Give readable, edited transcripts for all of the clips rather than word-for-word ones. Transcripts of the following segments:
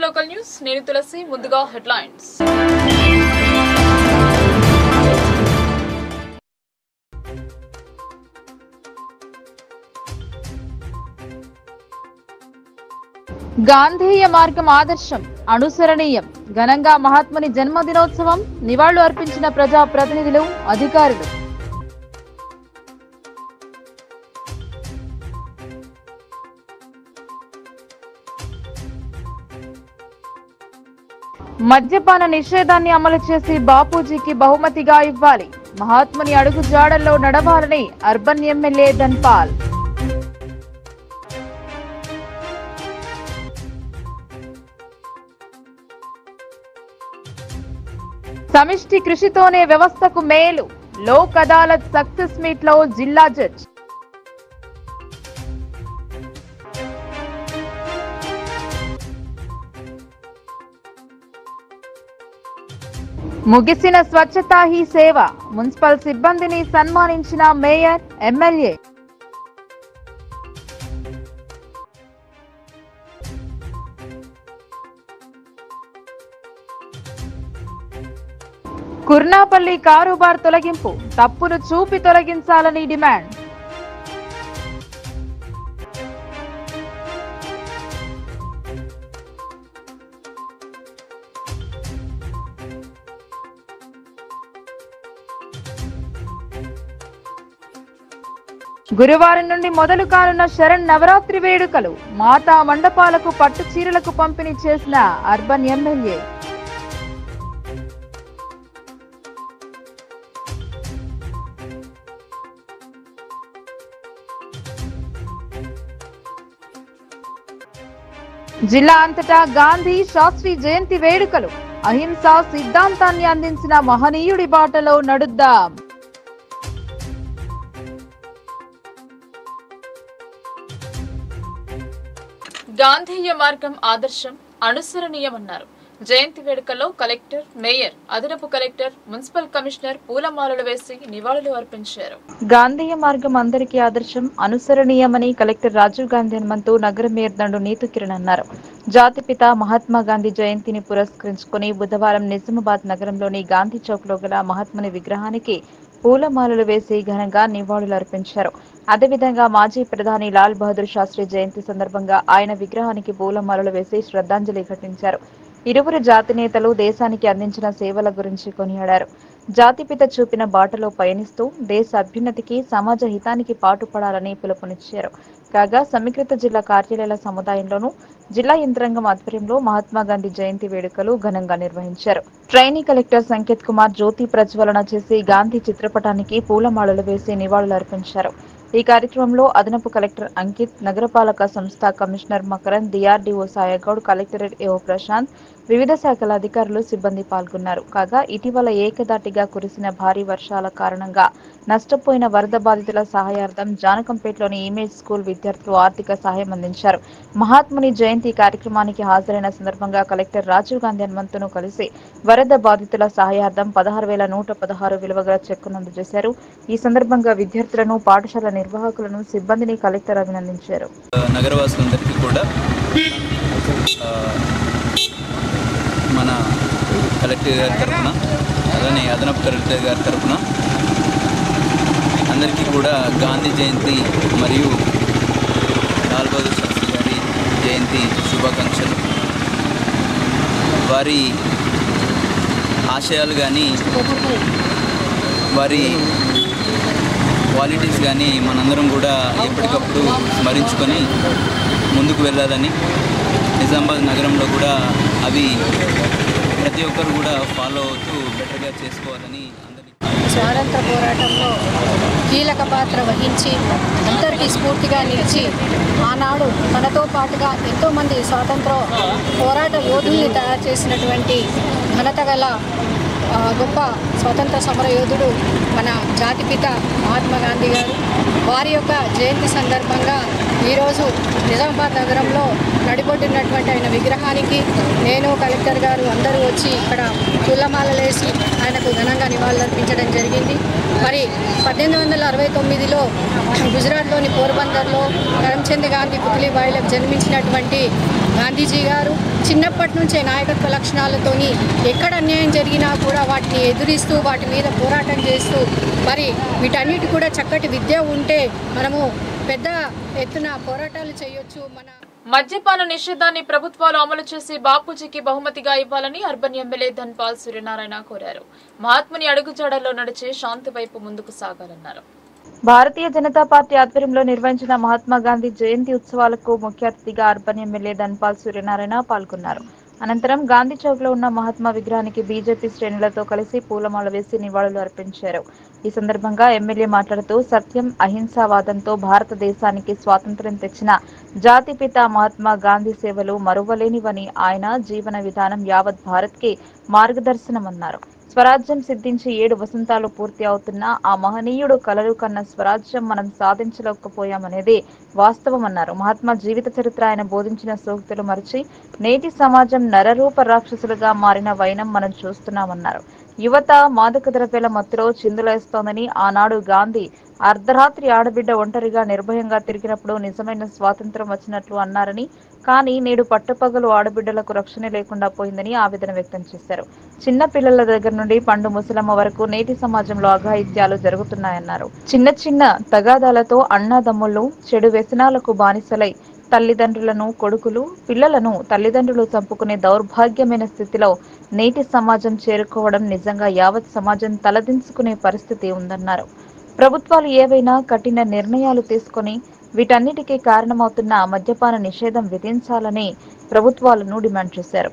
Local news నేను తులసి ముందుగా headlines గాంధేయ మార్గం ఆదర్శం అనుసరణీయం ఘనంగా మహాత్ముని జన్మదినోత్సవం నివాళులు అర్పించిన ప్రజా ప్రతినిధులు అధికారులు మద్యపాన నిషేధాన్ని అమలు చేసి బాపూజీకి బహుమతిగా ఇవ్వాలి మహాత్ముని అడుగు జాడల్లో నడవాలని అర్బన్ ఎమ్మెల్యే ధన్పాల్ సమిష్టి కృషితోనే వ్యవస్థకు మేలు లోక్ అదాలత్ సక్సెస్ మీట్ లో జిల్లా జడ్జ్ ముగిసిన స్వచ్ఛతా హీ సేవ మున్సిపల్ సిబ్బందిని సన్మానించిన మేయర్ ఎమ్మెల్యే కుర్నాపల్లి కారుబార్ తొలగింపు తప్పును చూపి తొలగించాలని డిమాండ్ గురువారం నుండి మొదలు కానున్న శరణ్ నవరాత్రి వేడుకలు మాతా మండపాలకు పట్టు చీరలకు పంపిణీ చేసిన అర్బన్ ఎమ్మెల్యే జిల్లా అంతటా గాంధీ శాస్త్రి జయంతి వేడుకలు అహింసా సిద్ధాంతాన్ని అందించిన మహనీయుడి బాటలో నడుద్దాం గాంధేయ మార్గం ఆదర్శం అనుసరణీయమన్నారు. జయంతి వేడుకల్లో కలెక్టర్, మేయర్, అదనపు కలెక్టర్, మున్సిపల్ కమిషనర్ పూలమాలలు వేసి నివాళులు అర్పించారు. గాంధేయ మార్గం అందరికీ ఆదర్శం అనుసరణీయమని కలెక్టర్ రాజీవ్ గాంధీ హనుమంతు, నగర మేయర్ దండు నీతు కిరణ్ అన్నారు. జాతిపిత మహాత్మా గాంధీ జయంతిని పురస్కరించుకుని బుధవారం నిజామాబాద్ నగరంలోని గాంధీ చౌక్ లో గల మహాత్ముని విగ్రహానికి పూలమాలలు వేసి ఘనంగా నివాళులు అర్పించారు. అదేవిధంగా మాజీ ప్రధాని లాల్ బహదూర్ శాస్త్రి జయంతి సందర్భంగా ఆయన విగ్రహానికి పూలమాలలు వేసి శ్రద్ధాంజలి ఘటించారు. ఇరువురు జాతి నేతలు దేశానికి అందించిన సేవల గురించి కొనియాడారు. జాతిపిత చూపిన బాటలో పయనిస్తూ దేశ అభ్యున్నతికి, సమాజ హితానికి పాటుపడాలని పిలుపునిచ్చారు. కాగా సమీకృత జిల్లా కార్యాలయాల సముదాయంలోనూ జిల్లా యంత్రాంగం ఆధ్వర్యంలో మహాత్మా గాంధీ జయంతి వేడుకలు ఘనంగా నిర్వహించారు. ట్రైనీ కలెక్టర్ సంకేత్ కుమార్ జ్యోతి ప్రజ్వలన చేసి గాంధీ చిత్రపటానికి పూలమాలలు వేసి నివాళులు అర్పించారు. ఈ కార్యక్రమంలో అదనపు కలెక్టర్ అంకిత్, నగరపాలక సంస్థ commissioner Makarand, DRDO Sayagoud, collectorate AO Prashanth, వివిధ శాఖల అధికారులు, సిబ్బంది పాల్గొన్నారు. కాగా ఇటీవల ఏకధాటిగా కురిసిన భారీ వర్షాల కారణంగా నష్టపోయిన వరద బాధితుల సహాయార్థం జానకంపేటలోని ఇమేజ్ స్కూల్ విద్యార్థులు ఆర్థిక సహాయం అందించారు. మహాత్ముని జయంతి కార్యక్రమానికి హాజరైన సందర్భంగా కలెక్టర్ రాజీవ్ గాంధీ హనుమంతును కలిసి వరద బాధితుల సహాయార్థం 16,116 విలువ గల చెక్కును అందజేశారు. ఈ సందర్భంగా విద్యార్థులను, పాఠశాల నిర్వాహకులను, సిబ్బందిని కలెక్టర్ అభినందించారు. నగరవాసులందరికీ కూడా మన కలెక్టర్ గారి తరఫున, అలానే అదనపు కలెక్టర్ గారి తరఫున అందరికీ కూడా గాంధీ జయంతి మరియు లాల్ బహదూర్ శాస్త్రి గారి జయంతి శుభాకాంక్షలు. వారి ఆశయాలు కానీ, వారి క్వాలిటీస్ కానీ మనందరం కూడా ఎప్పటికప్పుడు స్మరించుకొని ముందుకు వెళ్ళాలని, నిజామాబాద్ నగరంలో కూడా అవి ప్రతి ఒక్కరు కూడా ఫాలో అవుతూ బెటర్గా చేసుకోవాలని స్వాతంత్ర పోరాటంలో కీలక పాత్ర వహించి అందరికీ స్ఫూర్తిగా నిలిచి ఆనాడు తనతో పాటుగా ఎంతోమంది స్వాతంత్ర పోరాట యోధుల్ని తయారు చేసినటువంటి ఘనత గల గొప్ప స్వతంత్ర సమరయోధుడు మన జాతిపిత మహాత్మా గాంధీ గారు. వారి యొక్క జయంతి సందర్భంగా ఈరోజు నిజామాబాద్ నగరంలో నడిబొడ్డున్నటువంటి ఆయన విగ్రహానికి నేను, కలెక్టర్ గారు అందరూ వచ్చి ఇక్కడ పూలమాలలేసి ఆయనకు ఘనంగా నివాళులర్పించడం జరిగింది. మరి 1869లో గుజరాత్లోని పోర్బందర్లో కరమ్చంద్ గాంధీ పుత్లీబాయిలకు జన్మించినటువంటి గాంధీజీ గారు చిన్నప్పటి నుంచే నాయకత్వ లక్షణాలతోని ఎక్కడ అన్యాయం జరిగినా కూడా వాటిని ఎదురిస్తూ వాటి మీద పోరాటం చేస్తూ మరి వీటన్నిటి కూడా చక్కటి విద్య ఉంటే మనము పెద్ద ఎత్తున పోరాటాలు చేయొచ్చు. మద్యపాన నిషేధాన్ని ప్రభుత్వాలు అమలు చేసి బాపూజీకి బహుమతిగా ఇవ్వాలని అర్బన్ ఎమ్మెల్యే ధన్పాల్ సూర్యనారాయణ కోరారు. మహాత్ముని అడుగుజాడల్లో నడిచే శాంతి వైపు ముందుకు సాగాలన్నారు. భారతీయ జనతా పార్టీ ఆధ్వర్యంలో నిర్వహించిన మహాత్మా గాంధీ జయంతి ఉత్సవాలకు ముఖ్య అతిథిగా అర్బన్ ఎమ్మెల్యే ధన్పాల్ సూర్యనారాయణ పాల్గొన్నారు. అనంతరం గాంధీ చౌక్ లో ఉన్న మహాత్మా విగ్రహానికి బీజేపీ శ్రేణులతో కలిసి పూలమాల వేసి నివాళులు అర్పించారు. ఈ సందర్భంగా ఎమ్మెల్యే మాట్లాడుతూ సత్యం, అహింసావాదంతో భారతదేశానికి స్వాతంత్ర్యం తెచ్చిన జాతిపిత మహాత్మా గాంధీ సేవలు మరువలేనివని, ఆయన జీవన విధానం యావత్ భారత్ కి మార్గదర్శనమన్నారు. స్వరాజ్యం సిద్ధించి 7 వసంతాలు పూర్తి అవుతున్నా ఆ మహనీయుడు కలలు కన్న స్వరాజ్యం మనం సాధించలేకపోయామనేది వాస్తవమన్నారు. మహాత్మా జీవిత చరిత్ర, ఆయన బోధించిన సూక్తులు మరిచి నేటి సమాజం నరరూప రాక్షసులుగా మారిన వైనం మనం చూస్తున్నామన్నారు. యువత మాదక ద్రవ్యాల మత్తులో చిందులేస్తోందని, ఆనాడు గాంధీ అర్ధరాత్రి ఆడబిడ్డ ఒంటరిగా నిర్భయంగా తిరిగినప్పుడు నిజమైన స్వాతంత్ర్యం వచ్చినట్లు అన్నారని, కానీ నేడు పట్టుపగలు ఆడబిడ్డలకు రక్షణ లేకుండా పోయిందని ఆవేదన వ్యక్తం చేశారు. చిన్న పిల్లల దగ్గర నుండి పండు ముసలమ్మ వరకు నేటి సమాజంలో అఘాయిత్యాలు జరుగుతున్నాయన్నారు. చిన్న చిన్న తగాదాలతో అన్నాదమ్ముళ్ళు చెడు వ్యసనాలకు బానిసలై తల్లిదండ్రులను, కొడుకులు, పిల్లలను తల్లిదండ్రులు చంపుకునే దౌర్భాగ్యమైన స్థితిలో నేటి సమాజం చేరుకోవడం నిజంగా యావత్ సమాజం తలదించుకునే పరిస్థితి ఉందన్నారు. ప్రభుత్వాలు ఏవైనా కఠిన నిర్ణయాలు తీసుకుని వీటన్నిటికీ కారణమవుతున్న మద్యపాన నిషేధం విధించాలని ప్రభుత్వాలను డిమాండ్ చేశారు.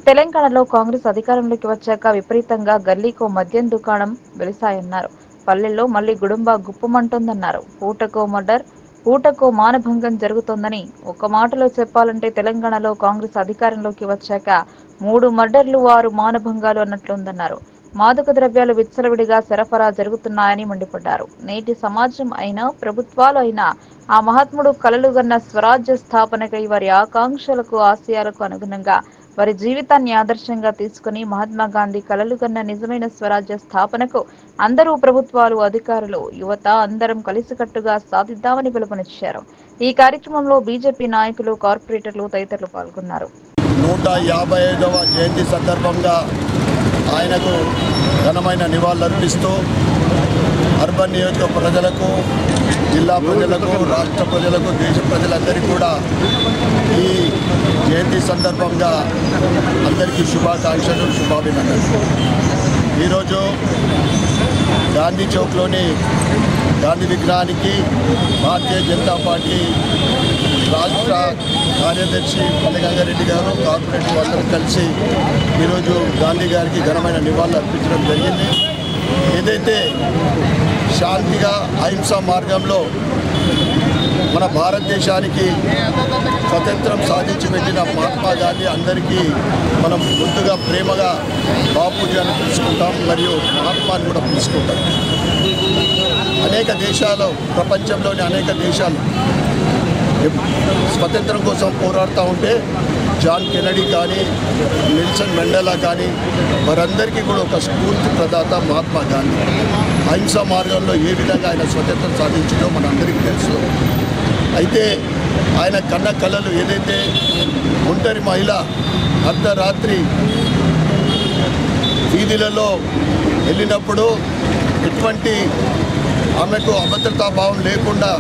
తెలంగాణలో కాంగ్రెస్ అధికారంలోకి వచ్చాక విపరీతంగా గల్లీకో మద్యం దుకాణం వెలిసాయన్నారు. పల్లెల్లో మళ్లీ గుడుంబ గుప్పమంటోందన్నారు. పూటకో మర్డర్, పూటకో మానభంగం జరుగుతోందని. ఒక్క మాటలో చెప్పాలంటే తెలంగాణలో కాంగ్రెస్ అధికారంలోకి వచ్చాక 3 మర్డర్లు, 6 మానభంగాలు అన్నట్లుందన్నారు. మాదక ద్రవ్యాలు విచ్చలవిడిగా సరఫరా జరుగుతున్నాయని మండిపడ్డారు. నేటి సమాజం అయినా, ప్రభుత్వాలు అయినా ఆ మహాత్ముడు కలలుగన్న స్వరాజ్య స్థాపనకై వారి ఆకాంక్షలకు, ఆశయాలకు అనుగుణంగా వారి జీవితాన్ని ఆదర్శంగా తీసుకుని మహాత్మా గాంధీ కలలుగన్న నిజమైన స్వరాజ్య స్థాపనకు అందరూ, ప్రభుత్వాలు, అధికారులు, యువత అందరం కలిసికట్టుగా సాధిద్దామని పిలుపునిచ్చారు. ఈ కార్యక్రమంలో బీజేపీ నాయకులు, కార్పొరేటర్లు తదితరులు పాల్గొన్నారు. 155వ జయంతి సందర్భంగా ఆయనకు ఘనమైన నివాళులర్పిస్తూ అర్బన్ నియోజక ప్రజలకు, జిల్లా ప్రజలకు, రాష్ట్ర ప్రజలకు, దేశ ప్రజలందరికీ కూడా ఈ జయంతి సందర్భంగా అందరికీ శుభాకాంక్షలు, శుభాభినందనలు. ఈరోజు గాంధీ చౌక్లోని గాంధీ విగ్రహానికి భారతీయ జనతా పార్టీ రాష్ట్ర కార్యదర్శి పల్లెగంగారెడ్డి గారు, కార్పొరేటర్ అందరూ కలిసి ఈరోజు గాంధీ గారికి ఘనమైన నివాళులు అర్పించడం జరిగింది. ఏదైతే శాంతిగా అహింసా మార్గంలో మన భారతదేశానికి స్వతంత్రం సాధించి పెట్టిన మహాత్మా గాంధీ అందరికీ మనం ముందుగా ప్రేమగా బాపూజీ అని పిలుచుకుంటాం, మరియు మహాత్మాని కూడా పిలుచుకుంటాం. అనేక దేశాలు, ప్రపంచంలోని అనేక దేశాలు స్వతంత్రం కోసం పోరాడుతూ ఉంటే జాన్ కెనడీ కానీ, నెల్సన్ మండేలా కానీ వారందరికీ కూడా ఒక స్ఫూర్తి ప్రదాత మహాత్మా గాంధీ. అహింసా మార్గంలో ఏ విధంగా ఆయన స్వతంత్రం సాధించిందో మనందరికీ తెలుసు. అయితే ఆయన కన్న కళలు ఏదైతే ఒంటరి మహిళ అర్ధరాత్రి వీధులలో వెళ్ళినప్పుడు ఎటువంటి ఆమెకు అభద్రతా భావం లేకుండా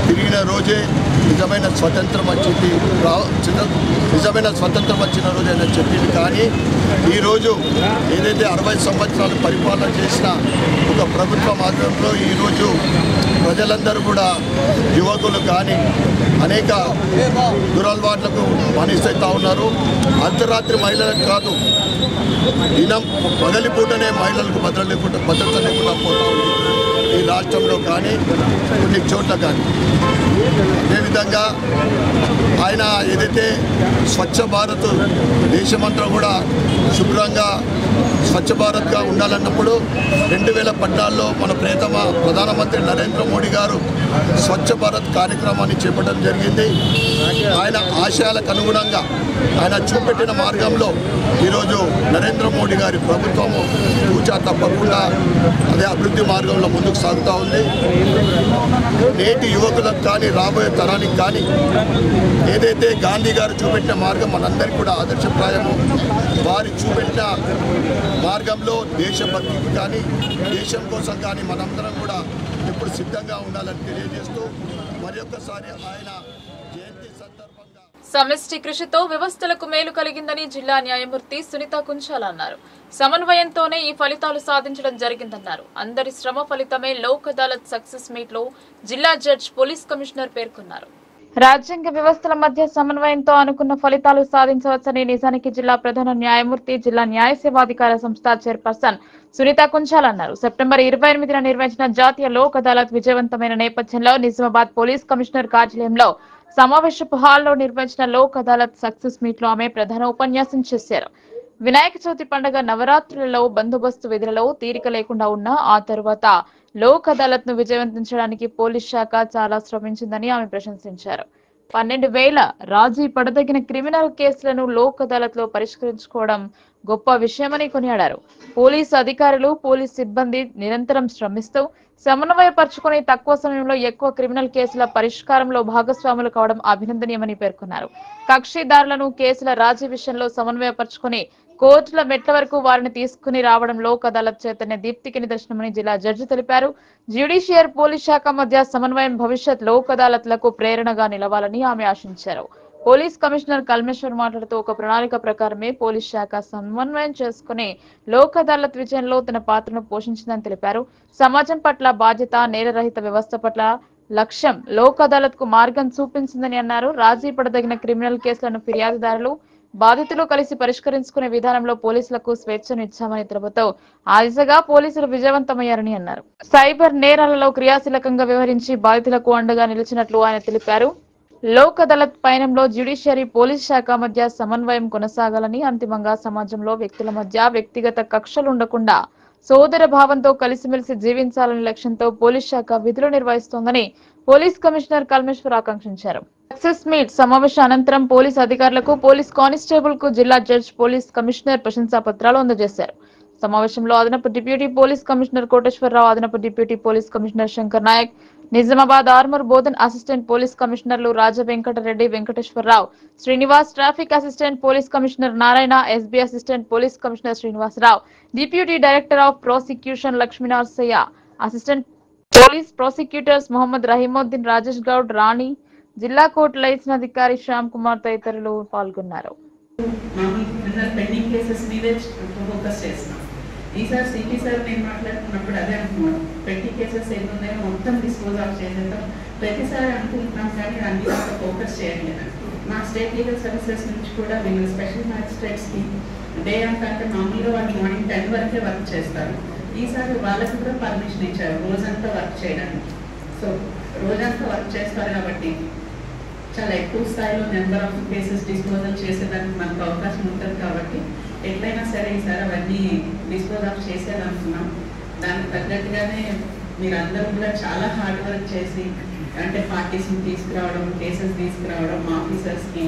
తిరిగిన రోజే నిజమైన స్వతంత్రం వచ్చింది, నిజమైన స్వతంత్రం వచ్చిన రోజు ఆయన చెప్పింది. కానీ ఈరోజు ఏదైతే 60 సంవత్సరాలు పరిపాలన చేసిన ఒక ప్రభుత్వ మాధ్యమంలో ఈరోజు ప్రజలందరూ కూడా, యువకులు కానీ అనేక దురలవాట్లకు బానిసైతా ఉన్నారు. అర్ధరాత్రి మహిళలకు కాదు, దినం పగలిపూటనే మహిళలకు భద్రత లేకుండా పోతా ఉంది ఈ రాష్ట్రంలో కానీ, కొన్ని చోట్ల కానీ. అదేవిధంగా ఆయన ఏదైతే స్వచ్ఛ భారత్ దేశమంతా కూడా శుభ్రంగా స్వచ్ఛ భారత్గా ఉండాలన్నప్పుడు 2014లో మన ప్రియతమ ప్రధానమంత్రి నరేంద్ర మోడీ గారు స్వచ్ఛ భారత్ కార్యక్రమాన్ని చేపట్టడం జరిగింది. ఆయన ఆశయాలకు అనుగుణంగా ఆయన చూపెట్టిన మార్గంలో ఈరోజు నరేంద్ర మోడీ గారి ప్రభుత్వము తూచా తప్పకుండా అదే అభివృద్ధి మార్గంలో ముందుకు సాగుతూ ఉంది. నేటి యువకులకు కానీ రాబోయే తరానికి కానీ ఏదైతే గాంధీ గారు చూపెట్టిన మార్గం మనందరికీ కూడా ఆదర్శప్రాయము. వారి చూపెట్టిన మార్గంలో దేశభక్తికి కానీ దేశం కోసం కానీ మనందరం కూడా ఎప్పుడు సిద్ధంగా ఉండాలని తెలియజేస్తూ మరొకసారి ఆయన జయంతి సందర్భంగా సమిష్టి కృషితో వ్యవస్థలకు మేలు కలిగిందని జిల్లా న్యాయమూర్తి సునీత కుంచాల అన్నారు. సమన్వయంతోనే ఈ ఫలితాలు సాధించడం జరిగిందన్నారు. అందరి శ్రమ ఫలితమే లోక్ అదాలత్ సక్సెస్ మీట్ లో జిల్లా జడ్జ్ పోలీస్ కమిషనర్ పేర్కొన్నారు. రాజ్యాంగ వ్యవస్థల మధ్య సమన్వయంతో అనుకున్న ఫలితాలు సాధించవచ్చని నిజానికి జిల్లా ప్రధాన న్యాయమూర్తి జిల్లా న్యాయ సేవాధికార సంస్థ చైర్పర్సన్ సునీత కుంచాల్ అన్నారు. సెప్టెంబర్ 28న నిర్వహించిన జాతీయ లోక్ అదాలత్ విజయవంతమైన నేపథ్యంలో నిజామాబాద్ పోలీస్ కమిషనర్ కార్యాలయంలో సమావేశపు హాల్లో నిర్వహించిన లోక్ అదాలత్ సక్సెస్ మీట్ లో ఆమె ప్రధాన ఉపన్యాసం చేశారు. వినాయక చవితి పండుగ నవరాత్రులలో బందోబస్తు విధులలో తీరిక లేకుండా ఉన్న ఆ తరువాత లోక్ అదాలత్ ను విజయవంతించడానికి పోలీస్ శాఖ చాలా శ్రమించిందని ఆమె ప్రశంసించారు. 12,000 రాజీ పడదగిన క్రిమినల్ కేసులను లోక్ అదాలత్ లో పరిష్కరించుకోవడం గొప్ప విషయమని కొనియాడారు. పోలీసు అధికారులు పోలీస్ సిబ్బంది నిరంతరం శ్రమిస్తూ సమన్వయపరుచుకుని తక్కువ సమయంలో ఎక్కువ క్రిమినల్ కేసుల పరిష్కారంలో భాగస్వాములు కావడం అభినందనీయమని పేర్కొన్నారు. కక్షిదారులను కేసుల రాజీ విషయంలో సమన్వయపరుచుకుని కోర్టుల మెట్ల వరకు వారిని తీసుకుని రావడం లోక్ అదాలత్ చైతన్య దీప్తికి నిదర్శనమని జిల్లా జడ్జి తెలిపారు. జ్యుడిషియర్ పోలీస్ శాఖ మధ్య సమన్వయం భవిష్యత్ లోక్ అదాలత్లకు ప్రేరణగా నిలవాలని ఆమె ఆశించారు. పోలీస్ కమిషనర్ కల్మేశ్వర్ మాట్లాడుతూ ఒక ప్రణాళిక ప్రకారమే పోలీస్ శాఖ సమన్వయం చేసుకుని లోక్ అదాలత్ విజయంలో తన పాత్రను పోషించిందని తెలిపారు. సమాజం పట్ల బాధ్యత, నేరరహిత వ్యవస్థ పట్ల లక్ష్యం లోక్ అదాలత్ కు మార్గం చూపించిందని అన్నారు. రాజీ పడదగిన క్రిమినల్ కేసులను ఫిర్యాదుదారులు బాధితులు కలిసి పరిష్కరించుకునే విధానంలో పోలీసులకు స్వేచ్ఛను ఇచ్చామని తెలుపుతూ ఆ దిశగా పోలీసులు విజయవంతమయ్యారని అన్నారు. సైబర్ నేరాలలో క్రియాశీలకంగా వ్యవహరించి బాధితులకు అండగా నిలిచినట్లు ఆయన తెలిపారు. లోక్ అదాలత్ పయనంలో జ్యుడిషియరీ పోలీస్ శాఖ మధ్య సమన్వయం కొనసాగాలని, అంతిమంగా సమాజంలో వ్యక్తుల మధ్య వ్యక్తిగత కక్షలు ఉండకుండా సోదర భావంతో కలిసిమెలిసి జీవించాలనే లక్ష్యంతో పోలీస్ శాఖ విధులు నిర్వహిస్తోందని పోలీస్ కమిషనర్ కల్మేశ్వర్ ఆకాంక్షించారు. సక్సెస్ మీట్ సమావేశ అనంతరం పోలీస్ అధికారులకు, పోలీస్ కానిస్టేబుల్ కు జిల్లా జడ్జ్ పోలీస్ కమిషనర్ ప్రశంసా పత్రాలు అందజేశారు. సమావేశంలో అదనపు డిప్యూటీ పోలీస్ కమిషనర్ కోటేశ్వరరావు, అదనపు deputy police commissioner Shankar Nayak, Nizamabad Armoor Bodhan assistant police కమిషనర్లు Rajavenkatareddy, Venkateswararao, Srinivas, traffic assistant police commissioner Narayana, SB assistant police commissioner Srinivasarao, deputy director of prosecution Lakshminarasaiah, assistant police prosecutors Mohammed Rahimuddin, Rajesh Goud, Rani, జిల్లా కోర్టు లైసెన్సాధికారి శ్యామ్ కుమార్ తదితరులు పాల్గొన్నారు. ఈసారి సిటీ సార్ నేను మాట్లాడుతున్నప్పుడు అదే అంటున్నాను, పెట్టి కేసెస్ ఏమి ఉన్నాయో మొత్తం డిస్పోజ్ ఆఫ్ చేసేద్దాం. ప్రతిసారి అనుకుంటున్నాం కానీ దాన్ని అంత ఫోకస్ చేయట్లేదు. మా స్టేట్ లీగల్ సర్వీసెస్ నుంచి కూడా వీళ్ళు స్పెషల్ మ్యాజిస్ట్రేట్స్కి డే అంతా అంటే మామూలుగా వాళ్ళు మార్నింగ్ 10 వరకే వర్క్ చేస్తారు. ఈసారి వాళ్ళకి కూడా పర్మిషన్ ఇచ్చారు రోజంతా వర్క్ చేయడానికి. సో రోజంతా వర్క్ చేస్తారు కాబట్టి చాలా ఎక్కువ స్థాయిలో నెంబర్ ఆఫ్ కేసెస్ డిస్పోజల్ చేసేదానికి మనకు అవకాశం ఉంటుంది. కాబట్టి ఎట్లయినా సరే ఈసారి అవన్నీ డిస్పోజ్ ఆఫ్ చేసేదనుకున్నాం. దానికి తగ్గట్టుగానే మీరందరూ కూడా చాలా హార్డ్ వర్క్ చేసి అంటే పార్టీస్ని తీసుకురావడం, కేసెస్ తీసుకురావడం, ఆఫీసర్స్కి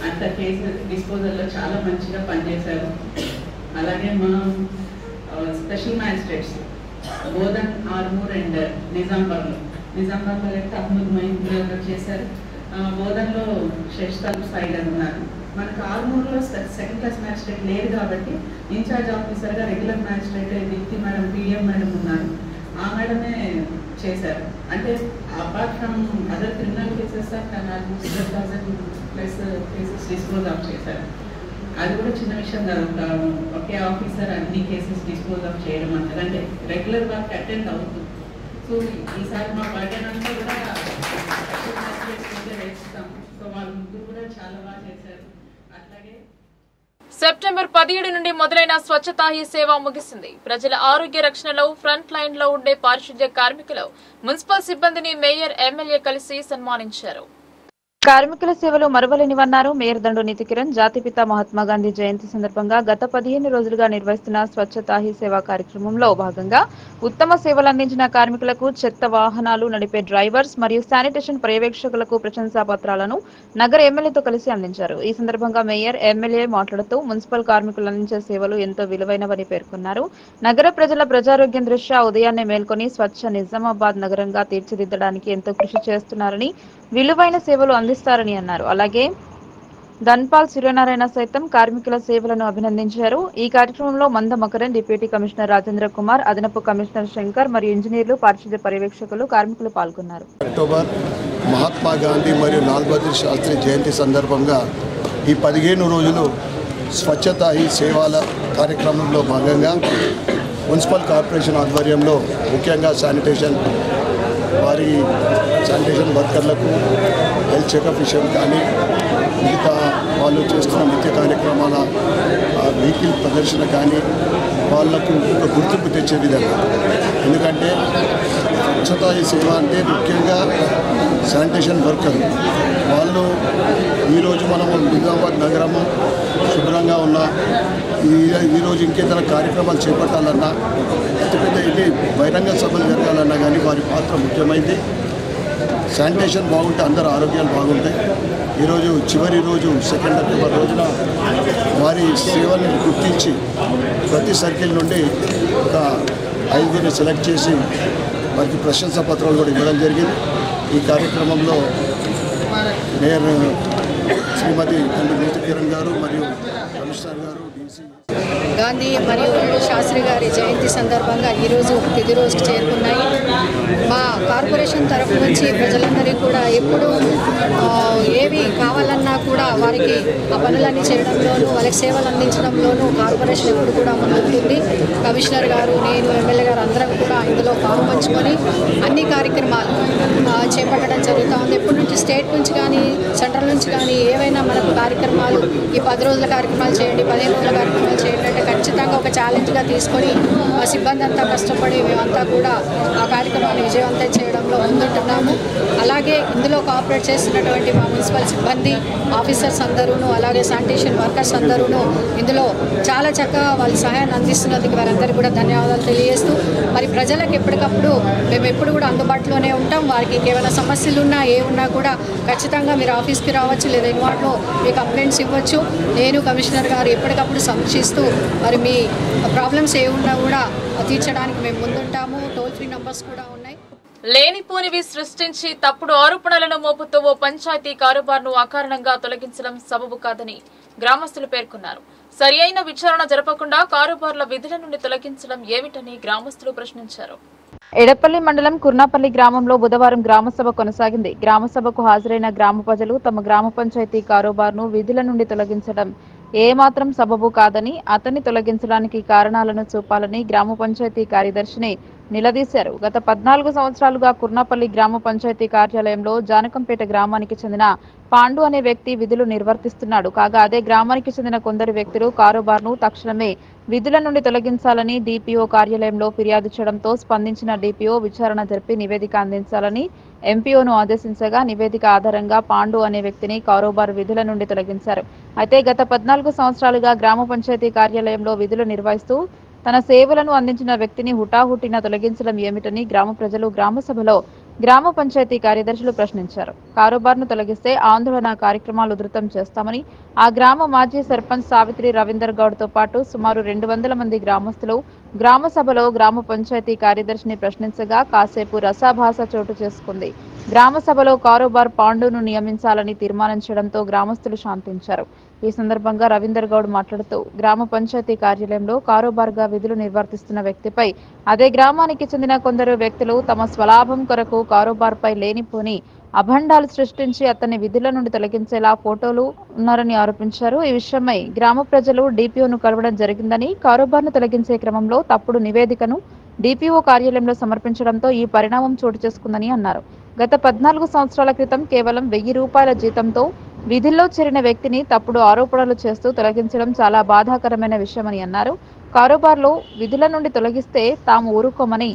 అంత కేసు డిస్పోజల్లో చాలా మంచిగా పనిచేశారు. అలాగే మా special magistrates Bodhan, Armoor and నిజామాబాద్లో అయితే అహ్మద్ మహీంద్ర చేశారు. బోధన్లో శశితాబ్ సైడ్ ఉన్నారు. మనకు ఆర్మూర్లో సెకండ్ క్లాస్ మ్యాజిస్ట్రేట్ లేదు కాబట్టి ఇన్ఛార్జ్ ఆఫీసర్గా regular magistrate Deepti madam, PM madam ఉన్నారు. ఆ మేడమే చేశారు. అంటే apart from other criminal cases almost 10,000+ cases dispose of చేశారు. అది కూడా చిన్న విషయం కాదు. ఒకే ఆఫీసర్ అన్ని కేసెస్ డిస్పోజ్ ఆఫ్ చేయడం అంటే రెగ్యులర్ వర్క్ అటెండ్ అవుతుంది. సో ఈసారి మా బర్డెన్ అంతా కూడా వేస్తాం. సో వాళ్ళ ముగ్గురు కూడా చాలా బాగా చేశారు. అట్లాగే సెప్టెంబర్ 17 నుండి మొదలైన స్వచ్ఛతా హీ సేవ ముగిసింది. ప్రజల ఆరోగ్య రక్షణలో ఫ్రంట్ లైన్ లో ఉండే పారిశుద్ధ్య కార్మికులు, మున్సిపల్ సిబ్బందిని మేయర్, ఎమ్మెల్యే కలిసి సన్మానించారు. కార్మికుల సేవలు మరువలేనివన్నారు మేయర్ దండు నీతి కిరణ్. జాతిపిత మహాత్మా గాంధీ జయంతి సందర్భంగా గత 15 రోజులుగా నిర్వహిస్తున్న స్వచ్ఛతా హీ సేవా కార్యక్రమంలో భాగంగా ఉత్తమ సేవలు అందించిన కార్మికులకు చెత్త వాహనాలు నడిపే డ్రైవర్స్ మరియు శానిటేషన్ పర్యవేక్షకులకు ప్రశంసా పత్రాలను నగర ఎమ్మెల్యేతో కలిసి అందించారు. ఈ సందర్భంగా మేయర్, ఎమ్మెల్యే మాట్లాడుతూ మున్సిపల్ కార్మికులు అందించే సేవలు ఎంతో విలువైనవని పేర్కొన్నారు. నగర ప్రజల ప్రజారోగ్యం దృష్ట్యా ఉదయాన్నే మేల్కొని స్వచ్ఛ నిజామాబాద్ నగరంగా తీర్చిదిద్దడానికి ఎంతో కృషి చేస్తున్నారని, విలువైన సేవలు అందిస్తారని అన్నారు. అలాగే ధన్పాల్ సూర్యనారాయణ సైతం కార్మికుల సేవలను అభినందించారు. ఈ కార్యక్రమంలో మంద మకరన్, డిప్యూటీ కమిషనర్ రాజేంద్ర కుమార్, అదనపు కమిషనర్ శంకర్ మరియు ఇంజనీర్లు, పారిశుద్ధ్య పర్యవేక్షకులు, కార్మికులు పాల్గొన్నారు. అక్టోబర్ మహాత్మా గాంధీ మరియు లాల్ బహదూర్ శాస్త్రి జయంతి సందర్భంగా ఈ 15 రోజులు స్వచ్ఛత ఈ సేవల కార్యక్రమంలో భాగంగా మున్సిపల్ కార్పొరేషన్ ఆధ్వర్యంలో ముఖ్యంగా శానిటేషన్ వర్కర్లకు హెల్త్ చెకప్ విషయం కానీ మిగతా వాళ్ళు చేస్తున్న నిత్య కార్యక్రమాల వెహికల్ ప్రదర్శన కానీ వాళ్లకు ఒక గుర్తింపు తెచ్చే విధంగా, ఎందుకంటే స్వచ్ఛతా ఈ సేవ అంటే ముఖ్యంగా శానిటేషన్ వర్కర్ వాళ్ళు ఈరోజు మనము నిజామాబాద్ నగరము శుభ్రంగా ఉన్నా ఈరోజు ఇంకేదైనా కార్యక్రమాలు చేపట్టాలన్నా పెద్ద ఇది బహిరంగ సభలు జరగాలన్నా కానీ వారి పాత్ర ముఖ్యమైంది. శానిటేషన్ బాగుంటే అందరూ ఆరోగ్యాలు బాగుంటాయి. ఈరోజు చివరి రోజు 2 అక్టోబర్ రోజున వారి సేవల్ని గుర్తించి ప్రతి సర్కిల్ నుండి ఒక 5గురిని సెలెక్ట్ చేసి వారికి ప్రశంసా పత్రాలు కూడా ఇవ్వడం జరిగింది. ఈ కార్యక్రమంలో మేయర్ శ్రీమతి దండు నీతి కిరణ్ గారు మరియు కమిషనర్ గారు, డీసీ గాంధీ మరియు శాస్త్రి గారి జయంతి సందర్భంగా ఈరోజు తిది రోజుకు చేరుకున్నాయి. మా కార్పొరేషన్ తరఫు నుంచి ప్రజలందరికీ కూడా ఎప్పుడు ఏవి కావాలన్నా కూడా వారికి ఆ పనులన్నీ చేయడంలోనూ వాళ్ళకి సేవలు అందించడంలోనూ కార్పొరేషన్ ఎప్పుడు కూడా ముందుంటుంది. కమిషనర్ గారు, నేను, ఎమ్మెల్యే గారు అందరం కూడా ఇందులో పాలు పంచుకొని అన్ని కార్యక్రమాలు చేపట్టడం జరుగుతూ ఉంది. ఎప్పటి నుంచి స్టేట్ నుంచి కానీ సెంట్రల్ నుంచి కానీ ఏవైనా మనకు కార్యక్రమాలు ఈ 10 రోజుల కార్యక్రమాలు చేయండి, 15 రోజుల కార్యక్రమాలు చేయండి అంటే ఖచ్చితంగా ఒక ఛాలెంజ్గా తీసుకొని ఆ సిబ్బంది అంతా కష్టపడి మేమంతా కూడా ఆ కార్యక్రమాన్ని విజయవంతం చేయడంలో ముందుంటున్నాము. అలాగే ఇందులో కోఆపరేట్ చేస్తున్నటువంటి మా మున్సిపల్ సిబ్బంది, ఆఫీసర్స్ అందరూను, అలాగే శానిటేషన్ వర్కర్స్ అందరూను ఇందులో చాలా చక్కగా వాళ్ళ సహాయాన్ని అందిస్తున్నందుకు వారందరికీ కూడా ధన్యవాదాలు తెలియజేస్తూ, మరి ప్రజలకు ఎప్పటికప్పుడు మేము ఎప్పుడు కూడా అందుబాటులోనే ఉంటాం. వారికి ఏమైనా సమస్యలు ఉన్నా ఉన్నా కూడా ఖచ్చితంగా మీరు ఆఫీస్కి రావచ్చు, లేదా ఇన్వాట్లో మీ కంప్లైంట్స్ ఇవ్వచ్చు. నేను, కమిషనర్ గారు ఎప్పటికప్పుడు సమీక్షిస్తూ మరి మీ ప్రాబ్లమ్స్ ఉన్నా కూడా తీర్చడానికి మేము ముందుంటాము. టోల్ ఫ్రీ నంబర్స్ కూడా ఉన్నాయి. లేనిపోనివి సృష్టించి తప్పుడు ఆరోపణలను మోపుతూ ఓ పంచాయతీ కారోబార్ను అకారణంగా తొలగించడం సబబు కాదని గ్రామస్తులు పేర్కొన్నారు. సరియైన విచారణ జరపకుండా కారోబార్ల విధుల నుండి తొలగించడం ఏమిటని గ్రామస్తులు ప్రశ్నించారు. ఎడపల్లి మండలం కుర్నాపల్లి గ్రామంలో బుధవారం గ్రామసభ కొనసాగింది. గ్రామసభకు హాజరైన గ్రామ ప్రజలు తమ గ్రామ పంచాయతీ కారోబార్ను విధుల నుండి తొలగించడం ఏమాత్రం సబబు కాదని, అతన్ని తొలగించడానికి కారణాలను చూపాలని గ్రామ పంచాయతీ కార్యదర్శిని నిలదీశారు. గత 14 సంవత్సరాలుగా కుర్నాపల్లి గ్రామ పంచాయతీ కార్యాలయంలో జానకంపేట గ్రామానికి చెందిన పాండు అనే వ్యక్తి విధులు నిర్వర్తిస్తున్నాడు. కాగా అదే గ్రామానికి చెందిన కొందరు వ్యక్తులు కారోబార్ను తక్షణమే విధుల నుండి తొలగించాలని డిపిఓ కార్యాలయంలో ఫిర్యాదు చేయడంతో స్పందించిన డిపిఓ విచారణ జరిపి నివేదిక అందించాలని ఎంపీఓను ఆదేశించగా నివేదిక ఆధారంగా పాండు అనే వ్యక్తిని కారోబార్ విధుల నుండి తొలగించారు. అయితే గత 14 సంవత్సరాలుగా గ్రామ పంచాయతీ కార్యాలయంలో విధులు నిర్వహిస్తూ తన సేవలను అందించిన వ్యక్తిని హుటాహుటిన తొలగించడం ఏమిటని గ్రామ ప్రజలు గ్రామ సభలో గ్రామ పంచాయతీ కార్యదర్శులు ప్రశ్నించారు. కారోబార్ను తొలగిస్తే ఆందోళన కార్యక్రమాలు ఉధృతం చేస్తామని ఆ గ్రామ మాజీ సర్పంచ్ సావిత్రి రవీందర్ గౌడ్ తో పాటు సుమారు 200 మంది గ్రామస్తులు గ్రామ సభలో గ్రామ పంచాయతీ కార్యదర్శిని ప్రశ్నించగా కాసేపు రసాభాస చోటు చేసుకుంది. గ్రామ సభలో కారోబార్ పాండును నియమించాలని తీర్మానం చేయడంతో గ్రామస్తులు శాంతించారు. ఈ సందర్భంగా రవీందర్ గౌడ్ మాట్లాడుతూ గ్రామ పంచాయతీ కార్యాలయంలో కారోబార్గా విధులు నిర్వర్తిస్తున్న వ్యక్తిపై అదే గ్రామానికి చెందిన కొందరు వ్యక్తులు తమ స్వలాభం కొరకు కారోబార్పై లేనిపోని అభండాలు సృష్టించి అతన్ని విధుల నుండి తొలగించేలా ఫోటోలు ఉన్నారని ఆరోపించారు. ఈ విషయమై గ్రామ ప్రజలు డిపిఓను కలవడం జరిగిందని, కారోబార్ను తొలగించే క్రమంలో తప్పుడు నివేదికను డిపిఓ కార్యాలయంలో సమర్పించడంతో ఈ పరిణామం చోటు చేసుకుందని అన్నారు. గత 14 సంవత్సరాల క్రితం కేవలం 1000 రూపాయల జీతంతో విధుల్లో చేరిన వ్యక్తిని తప్పుడు ఆరోపణలు చేస్తూ తొలగించడం చాలా బాధాకరమైన విషయమని అన్నారు. కారోబార్లో విధుల నుండి తొలగిస్తే తాము ఊరుకోమని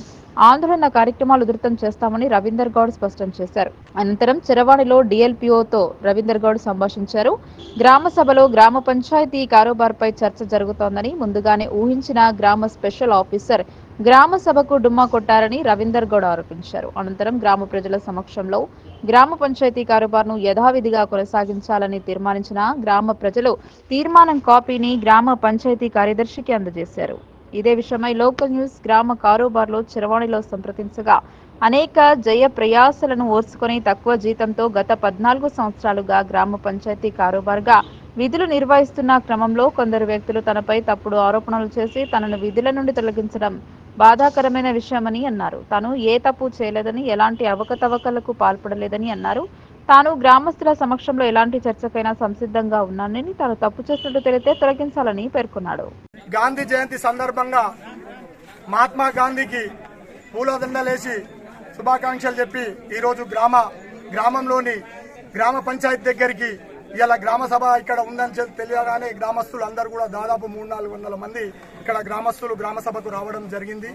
ఆందోళన కార్యక్రమాలు ఉధృతం చేస్తామని రవీందర్ గౌడ్ స్పష్టం చేశారు. అనంతరం చెరవాణిలో DLPOతో రవీందర్ గౌడ్ సంభాషించారు. గ్రామ సభలో గ్రామ పంచాయతీ కారోబార్పై చర్చ జరుగుతోందని ముందుగానే ఊహించిన గ్రామ స్పెషల్ ఆఫీసర్ గ్రామ సభకు డుమ్మా కొట్టారని రవీందర్ గౌడ్ ఆరోపించారు. అనంతరం గ్రామ ప్రజల సమక్షంలో గ్రామ పంచాయతీ కారోబార్ను యథావిధిగా కొనసాగించాలని తీర్మానించిన గ్రామ ప్రజలు తీర్మానం కాపీని గ్రామ పంచాయతీ కార్యదర్శికి అందజేశారు. ఇదే విషయమై లోకల్ న్యూస్ గ్రామ కారోబార్లో చెరవాణిలో సంప్రదించగా అనేక జయ ప్రయాసలను ఓర్చుకొని తక్కువ జీతంతో గత 14 సంవత్సరాలుగా గ్రామ పంచాయతీ కారోబార్గా విధులు నిర్వహిస్తున్న క్రమంలో కొందరు వ్యక్తులు తనపై తప్పుడు ఆరోపణలు చేసి తనను విధుల నుండి తొలగించడం బాధాకరమైన విషయమని అన్నారు. తాను ఏ తప్పు చేయలేదని, ఎలాంటి అవకతవకలకు పాల్పడలేదని అన్నారు. తాను గ్రామస్తుల సమక్షంలో ఎలాంటి చర్చకైనా సంసిద్ధంగా ఉన్నానని, తాను తప్పు చేసినట్టు తెలితే తొలగించాలని పేర్కొన్నాడు. గాంధీ జయంతి సందర్భంగా మహాత్మా గాంధీకి పూలదండలేసి శుభాకాంక్షలు చెప్పి ఈరోజు గ్రామంలోని గ్రామ పంచాయతీ దగ్గరికి ఇలా గ్రామ సభ ఇక్కడ ఉందని తెలియగానే గ్రామస్తులు అందరూ కూడా దాదాపు 300-400 మంది ఇక్కడ గ్రామస్తులు గ్రామ సభకు రావడం జరిగింది.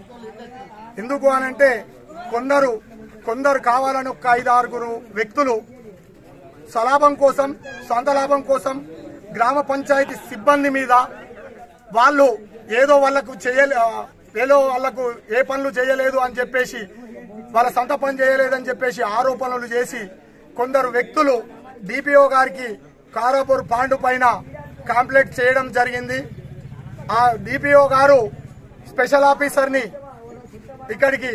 ఎందుకు అనంటే కొందరు కావాలని ఒక 5-6 వ్యక్తులు స్వలాభం కోసం, సొంత లాభం కోసం గ్రామ పంచాయతీ సిబ్బంది మీద వాళ్ళు ఏదో వాళ్లకు ఏ పనులు చేయలేదు అని చెప్పేసి, వాళ్ళ సొంత పని చేయలేదని చెప్పేసి ఆరోపణలు చేసి కొందరు వ్యక్తులు DPO గారికి కారాపూర్ పాండు పైన కంప్లైంట్ చేయడం జరిగింది. ఆ DPO గారు స్పెషల్ ఆఫీసర్ని ఇక్కడికి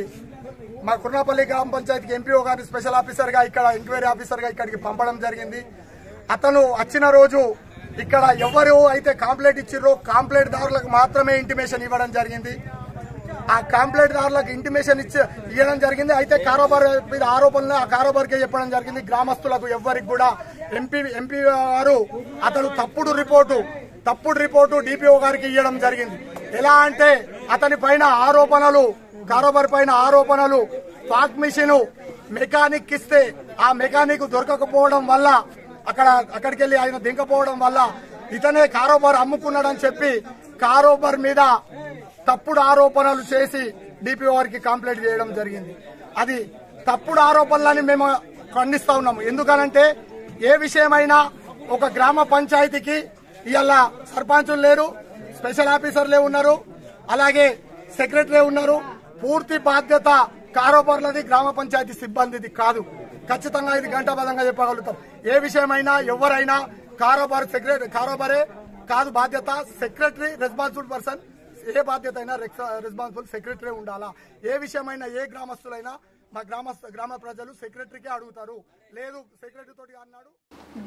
మా కుర్నాపల్లి గ్రామ పంచాయతీకి MPO గారిని స్పెషల్ ఆఫీసర్గా ఇక్కడ ఎంక్వైరీ ఆఫీసర్గా ఇక్కడికి పంపడం జరిగింది. అతను వచ్చిన రోజు ఇక్కడ ఎవరు అయితే కంప్లైంట్ ఇచ్చిర్రో కంప్లైంట్ దారులకు మాత్రమే ఇంటిమేషన్ ఇవ్వడం జరిగింది. ఆ కంప్లైంట్ దారులకు ఇంటిమేషన్ ఇవ్వడం జరిగింది. అయితే కారోబార్ మీద ఆరోపణలు ఆ కారోబార్కే చెప్పడం జరిగింది. గ్రామస్తులకు ఎవ్వరికి కూడా ఎంపీ గారు అతను తప్పుడు రిపోర్టు DPO గారికి ఇవ్వడం జరిగింది. ఎలా అంటే అతని పైన ఆరోపణలు, కారోబార్ పైన ఆరోపణలు, ఫాక్ మిషన్ మెకానిక్ ఇస్తే ఆ మెకానిక్ దొరకకపోవడం వల్ల అక్కడికి వెళ్లి ఆయన దింకపోవడం వల్ల ఇతనే కారోబార్ అమ్ముకున్నాడని చెప్పి కారోబార్ మీద తప్పుడు ఆరోపణలు చేసి DPO గారికి కంప్లైంట్ చేయడం జరిగింది. అది తప్పుడు ఆరోపణలని మేము ఖండిస్తా ఉన్నాము. ఎందుకనంటే ఏ విషయమైనా ఒక గ్రామ పంచాయతీకి ఇవాళ సర్పంచులు లేరు, స్పెషల్ ఆఫీసర్లే ఉన్నారు, అలాగే సెక్రటరీ ఉన్నారు. పూర్తి బాధ్యత కారోబార్లది, గ్రామ పంచాయతీ సిబ్బందిది కాదు. ఖచ్చితంగా ఇది గంటాబద్ధంగా చెప్పగలుగుతాం. ఏ విషయమైనా ఎవరైనా కారోబారే కాదు బాధ్యత, సెక్రటరీ రెస్పాన్సిబుల్ పర్సన్. ఏ బాధ్యత అయినా రెస్పాన్సిబుల్ సెక్రటరీ ఉండాలా. ఏ విషయమైనా ఏ గ్రామస్తులైనా మా గ్రామ ప్రజలు సెక్రటరీకే అడుగుతారు, లేదు సెక్రటరీ తోటి అన్నాడు.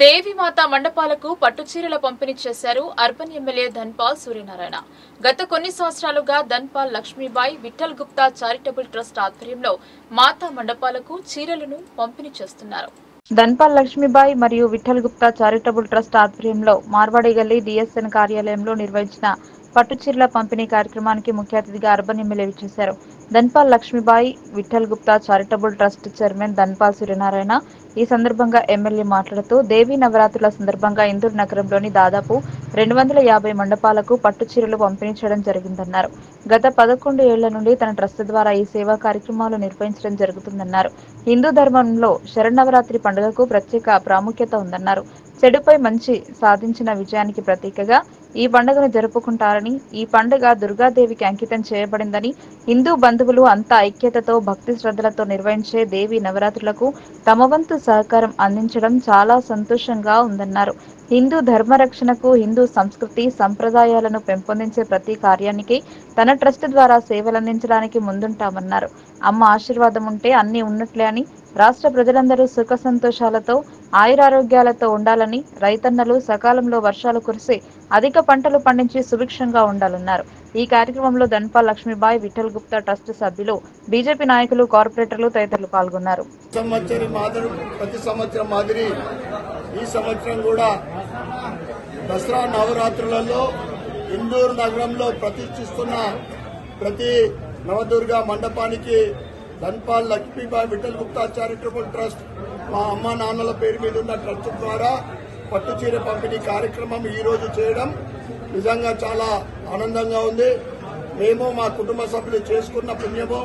దేవిమాత మండపాలకు పట్టుచీరల పంపిణీ చేశారు అర్బన్ ఎమ్మెల్యే ధన్పాల్ సూర్యనారాయణ. గత కొన్ని సంవత్సరాలుగా ధన్పాల్ లక్ష్మీబాయి విఠల్ గుప్తా చారిటబుల్ ట్రస్ట్ ఆధ్వర్యంలో మాతా మండపాలకు చీరలను పంపిణీ చేస్తున్నారు. ధన్పాల్ లక్ష్మీబాయి మరియు విఠల్ గుప్తా చారిటబుల్ ట్రస్ట్ ఆధ్వర్యంలో మార్వాడి గల్లీ DSN కార్యాలయంలో నిర్వహించిన పట్టుచీరల పంపిణీ కార్యక్రమానికి ముఖ్య అతిథిగా అర్బన్ ఎమ్మెల్యే విచ్చేశారు. Dhanpal Lakshmibai Vithal Gupta charitable trust chairman Dhanpal Suryanarayana ఈ సందర్భంగా ఎమ్మెల్యే మాట్లాడుతూ దేవీ నవరాత్రుల సందర్భంగా ఇందూరు నగరంలోని దాదాపు 250 మండపాలకు పట్టుచీరలు పంపిణీ చేయడం జరిగిందన్నారు. గత 11 ఏళ్ల నుండి తన ట్రస్ట్ ద్వారా ఈ సేవా కార్యక్రమాలు నిర్వహించడం జరుగుతుందన్నారు. హిందూ ధర్మంలో శరన్నవరాత్రి పండుగకు ప్రత్యేక ప్రాముఖ్యత ఉందన్నారు. చెడుపై మంచి సాధించిన విజయానికి ప్రతీకగా ఈ పండుగను జరుపుకుంటారని, ఈ పండుగ దుర్గాదేవికి అంకితం చేయబడిందని, హిందూ బంధువులు అంతా ఐక్యతతో భక్తి శ్రద్ధలతో నిర్వహించే దేవి నవరాత్రులకు తమ వంతు సహకారం అందించడం చాలా సంతోషంగా ఉందన్నారు. హిందూ ధర్మరక్షణకు, హిందూ సంస్కృతి సంప్రదాయాలను పెంపొందించే ప్రతి కార్యానికి తన ట్రస్ట్ ద్వారా సేవలందించడానికి ముందుంటామన్నారు. అమ్మ ఆశీర్వాదం ఉంటే అన్నీ ఉన్నట్లే అని, రాష్ట్ర ప్రజలందరూ సుఖ సంతోషాలతో ఆయురారోగ్యాలతో ఉండాలని, రైతన్నలు సకాలంలో వర్షాలు కురిసి అధిక పంటలు పండించి సుభిక్షంగా ఉండాలన్నారు. ఈ కార్యక్రమంలో ధన్పాల్ లక్ష్మీబాయి విఠల్ గుప్తా ట్రస్ట్ సభ్యులు, బీజేపీ నాయకులు, కార్పొరేటర్లు తదితరులు పాల్గొన్నారు. ప్రతి సంవత్సరం మాదిరి ఈ సంవత్సరం కూడా దసరా నవరాత్రులలో ఇందూరు నగరంలో ప్రతిష్ఠిస్తున్న ప్రతి నవదుర్గా మండపానికి ధన్పాల్ లక్ష్మీబాయి విఠల్ గుప్తా చారిటబుల్ ట్రస్ట్ మా అమ్మ నాన్నల పేరు మీద ఉన్న ట్రస్ట్ ద్వారా పట్టుచీర పంపిణీ కార్యక్రమం ఈరోజు చేయడం నిజంగా చాలా ఆనందంగా ఉంది. మేము మా కుటుంబ సభ్యులు చేసుకున్న పుణ్యమో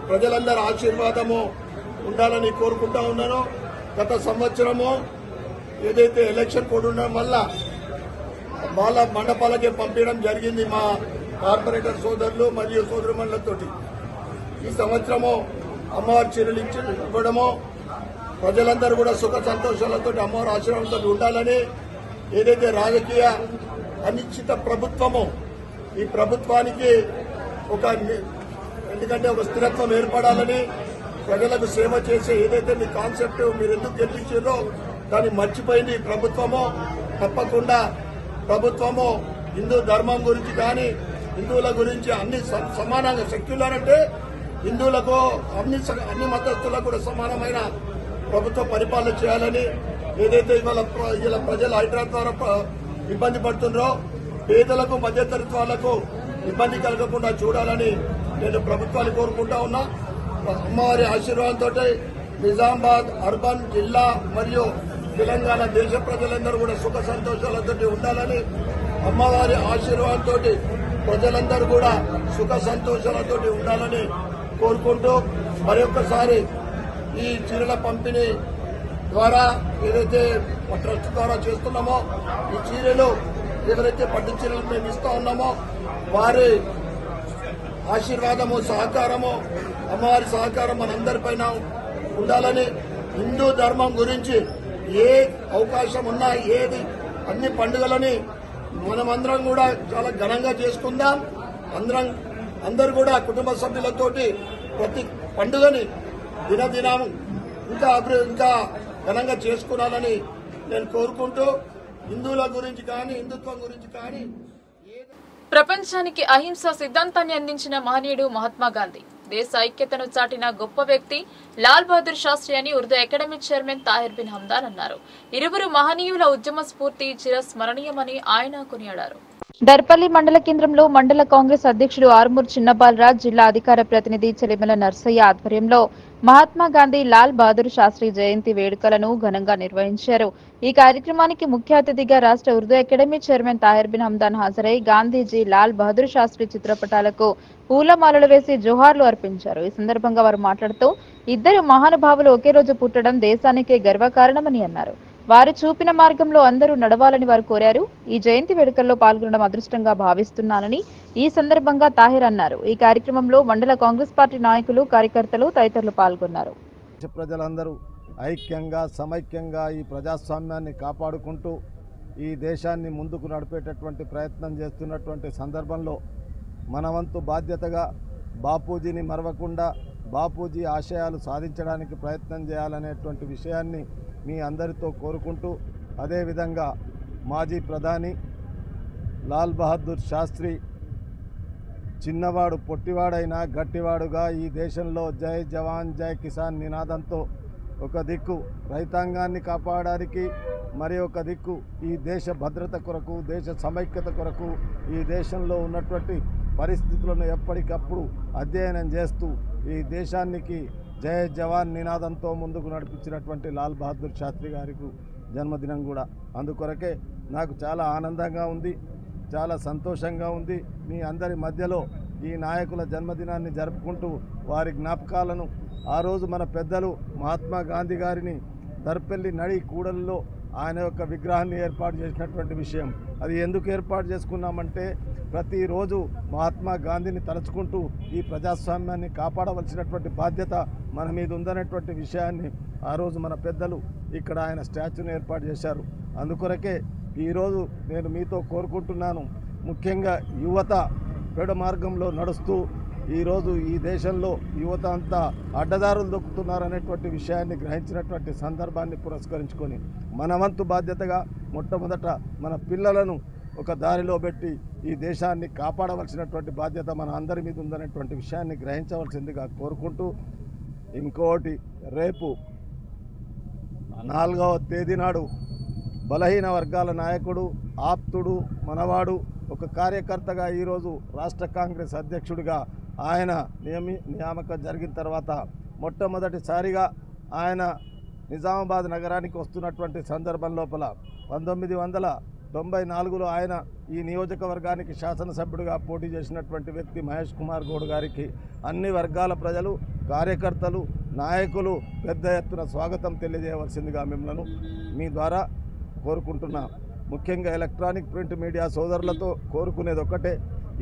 ప్రజలందరి ఆశీర్వాదము ఉండాలని కోరుకుంటా ఉన్నాను. గత సంవత్సరము ఏదైతే ఎలక్షన్ కోడ్ ఉండడం వల్ల వాళ్ళ మండపాలకే పంపించడం జరిగింది మా కార్పొరేటర్ సోదరులు మరియు సోదరుమణులతోటి. ఈ సంవత్సరము అమ్మవారి చీరలు ఇవ్వడము, ప్రజలందరూ కూడా సుఖ సంతోషాలతో అమ్మవారి ఆశీర్వాదంతో ఉండాలని, ఏదైతే రాజకీయ అనిశ్చిత ప్రభుత్వము ఈ ప్రభుత్వానికి ఎందుకంటే ఒక స్థిరత్వం ఏర్పడాలని, ప్రజలకు సేవ చేసే ఏదైతే మీ కాన్సెప్ట్ మీరు ఎందుకు గెలిపించారో దాన్ని మర్చిపోయింది ఈ ప్రభుత్వము. తప్పకుండా ప్రభుత్వము హిందూ ధర్మం గురించి కానీ హిందువుల గురించి అన్ని సమానంగా, సెక్యులర్ అంటే హిందువులకు అన్ని మతస్థులకు కూడా సమానమైన ప్రభుత్వ పరిపాలన చేయాలని, ఏదైతే ఇవాళ ప్రజలు హైడ్రా ద్వారా ఇబ్బంది పడుతున్నారో పేదలకు మధ్యతరగతి వాళ్లకు ఇబ్బంది కలగకుండా చూడాలని నేను ప్రభుత్వాన్ని కోరుకుంటా ఉన్నా. అమ్మవారి ఆశీర్వాదంతో నిజామాబాద్ అర్బన్ జిల్లా మరియు తెలంగాణ దేశ ప్రజలందరూ కూడా సుఖ సంతోషాలతో ఉండాలని, అమ్మవారి ఆశీర్వాదంతో ప్రజలందరూ కూడా సుఖ సంతోషాలతో ఉండాలని కోరుకుంటూ మరొకసారి ఈ చీరల పంపిణీ ద్వారా ఏదైతే ట్రస్ట్ ద్వారా చేస్తున్నామో ఈ చీరలు ఎవరైతే పట్టు చీరలు మేము ఇస్తా ఉన్నామో వారి ఆశీర్వాదము సహకారము అమ్మవారి సహకారం మనందరిపైన ఉండాలని, హిందూ ధర్మం గురించి ఏ అవకాశం ఉన్నా ఏది అన్ని పండుగలని మనమందరం కూడా చాలా ఘనంగా చేసుకుందాం. అందరూ కూడా కుటుంబ సభ్యులతోటి ప్రతి పండుగని దినదినం ఇంకా ఘనంగా చేసుకున్నాలని నేను కోరుకుంటూ హిందువుల గురించి కానీ హిందుత్వం గురించి కానీ ప్రపంచానికి అహింస సిద్ధాంతాన్ని అందించిన మహనీయుడు మహాత్మా గాంధీ. దేశ ఐక్యతను చాటిన గొప్ప వ్యక్తి లాల్ బహదూర్ శాస్త్రి అని ఉర్దూ అకాడమీ చైర్మన్ తాహిర్ బిన్ హమ్దాన్ అన్నారు. ఇరువురు మహనీయుల ఉద్యమ స్ఫూర్తి చిరస్మరణీయమని ఆయన కొనియాడారు. దర్పల్లి మండల కేంద్రంలో మండల కాంగ్రెస్ అధ్యక్షుడు ఆర్మూర్ చిన్నబాలరాజ్, జిల్లా అధికార ప్రతినిధి చెలిమల నర్సయ్య ఆధ్వర్యంలో మహాత్మా గాంధీ లాల్ బహదూర్ శాస్త్రి జయంతి వేడుకలను ఘనంగా నిర్వహించారు. ఈ కార్యక్రమానికి ముఖ్య అతిథిగా రాష్ట్ర ఉర్దూ అకాడమీ చైర్మన్ తాహిర్ బిన్ హమ్దాన్ హాజరై గాంధీజీ, లాల్ బహదూర్ శాస్త్రి చిత్రపటాలకు పూలమాలలు వేసి జోహార్లు అర్పించారు. ఈ సందర్భంగా వారు మాట్లాడుతూ ఇద్దరు మహానుభావులు ఒకే రోజు పుట్టడం దేశానికే గర్వకారణమని అన్నారు. వారు చూపిన మార్గంలో అందరూ నడవాలని వారు కోరారు. ఈ జయంతి వేడుకల్లో పాల్గొనడం అదృష్టంగా భావిస్తున్నానని ఈ సందర్భంగా తాహిర్ అన్నారు. ఈ కార్యక్రమంలో మండల కాంగ్రెస్ పార్టీ నాయకులు, కార్యకర్తలు తదితరులు పాల్గొన్నారు. ప్రజలందరూ ఐక్యంగా సమైక్యంగా ఈ ప్రజాస్వామ్యాన్ని కాపాడుకుంటూ ఈ దేశాన్ని ముందుకు నడిపేటటువంటి ప్రయత్నం చేస్తున్నటువంటి సందర్భంలో మన వంతు బాధ్యతగా బాపూజీని మరవకుండా బాపూజీ ఆశయాలు సాధించడానికి ప్రయత్నం చేయాలనేటువంటి విషయాన్ని మీ అందరితో కోరుకుంటూ, అదేవిధంగా మాజీ ప్రధాని లాల్ బహదూర్ శాస్త్రి చిన్నవాడు పొట్టివాడైనా గట్టివాడుగా ఈ దేశంలో జై జవాన్ జై కిసాన్ నినాదంతో ఒక దిక్కు రైతాంగాన్ని కాపాడడానికి, మరి ఒక దిక్కు ఈ దేశ భద్రత కొరకు, దేశ సమైక్యత కొరకు, ఈ దేశంలో ఉన్నటువంటి పరిస్థితులను ఎప్పటికప్పుడు అధ్యయనం చేస్తూ ఈ దేశానికి జయ జవాన్ నినాదంతో ముందుకు నడిపించినటువంటి లాల్ బహదూర్ శాస్త్రి గారికి జన్మదినం కూడా. అందుకొరకే నాకు చాలా ఆనందంగా ఉంది, చాలా సంతోషంగా ఉంది. మీ అందరి మధ్యలో ఈ నాయకుల జన్మదినాన్ని జరుపుకుంటూ వారి జ్ఞాపకాలను, ఆ రోజు మన పెద్దలు మహాత్మా గాంధీ గారిని దర్పల్లి నడి కూడలిలో ఆయన యొక్క విగ్రహాన్ని ఏర్పాటు చేసినటువంటి విషయం. అది ఎందుకు ఏర్పాటు చేసుకున్నామంటే ప్రతిరోజు మహాత్మా గాంధీని తలుచుకుంటూ ఈ ప్రజాస్వామ్యాన్ని కాపాడవలసినటువంటి బాధ్యత మన మీద ఉందనేటువంటి విషయాన్ని ఆ రోజు మన పెద్దలు ఇక్కడ ఆయన స్టాచ్యూని ఏర్పాటు చేశారు. అందుకొరకే ఈరోజు నేను మీతో కోరుకుంటున్నాను, ముఖ్యంగా యువత పెడ మార్గంలో నడుస్తూ ఈరోజు ఈ దేశంలో యువత అంతా అడ్డదారులు దొక్కుతున్నారనేటువంటి విషయాన్ని గ్రహించినటువంటి సందర్భాన్ని పురస్కరించుకొని మన వంతు బాధ్యతగా మొట్టమొదట మన పిల్లలను ఒక దారిలో పెట్టి ఈ దేశాన్ని కాపాడవలసినటువంటి బాధ్యత మన అందరి మీద ఉందనేటువంటి విషయాన్ని గ్రహించవలసిందిగా కోరుకుంటూ, ఇంకోటి రేపు 4వ తేదీ నాడు బలహీన వర్గాల నాయకుడు, ఆప్తుడు, మనవాడు, ఒక కార్యకర్తగా ఈరోజు రాష్ట్ర కాంగ్రెస్ అధ్యక్షుడిగా ఆయన నియామకం జరిగిన తర్వాత మొట్టమొదటిసారిగా ఆయన నిజామాబాద్ నగరానికి వస్తున్నటువంటి సందర్భం లోపల 94లో ఆయన ఈ నియోజకవర్గానికి శాసనసభ్యుడిగా పోటీ చేసినటువంటి వ్యక్తి మహేష్ కుమార్ గౌడ్ గారికి అన్ని వర్గాల ప్రజలు, కార్యకర్తలు, నాయకులు పెద్ద ఎత్తున స్వాగతం తెలియజేయవలసిందిగా మిమ్మల్ని మీ ద్వారా కోరుకుంటున్నా. ముఖ్యంగా ఎలక్ట్రానిక్ ప్రింట్ మీడియా సోదరులతో కోరుకునేది ఒక్కటే,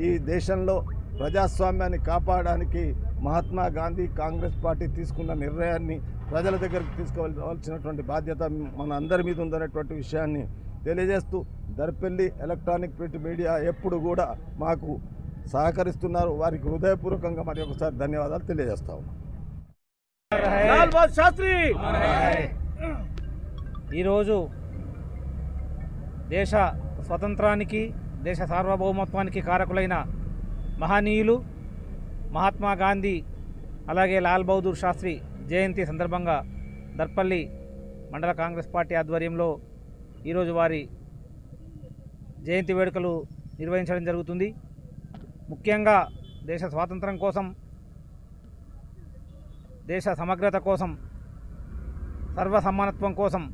ఈ దేశంలో ప్రజాస్వామ్యాన్ని కాపాడడానికి మహాత్మా గాంధీ కాంగ్రెస్ పార్టీ తీసుకున్న నిర్ణయాన్ని ప్రజల దగ్గరికి తీసుకువెళ్ళవలసినటువంటి బాధ్యత మన అందరి మీద ఉందనేటువంటి విషయాన్ని తెలియజేస్తూ, దర్పల్లి ఎలక్ట్రానిక్ ప్రింట్ మీడియా ఎప్పుడు కూడా మాకు సహకరిస్తున్నారు. వారికి హృదయపూర్వకంగా మరి ఒకసారి ధన్యవాదాలు తెలియజేస్తా ఉన్నాం. ఈరోజు దేశ స్వతంత్రానికి, దేశ సార్వభౌమత్వానికి కారకులైన మహనీయులు మహాత్మా గాంధీ అలాగే లాల్ బహదూర్ శాస్త్రి జయంతి సందర్భంగా దర్పల్లి మండల కాంగ్రెస్ పార్టీ ఆధ్వర్యంలో ఈరోజు వారి జయంతి వేడుకలు నిర్వహించడం జరుగుతుంది. ముఖ్యంగా దేశ స్వాతంత్రం కోసం, దేశ సమగ్రత కోసం, సర్వసమానత్వం కోసం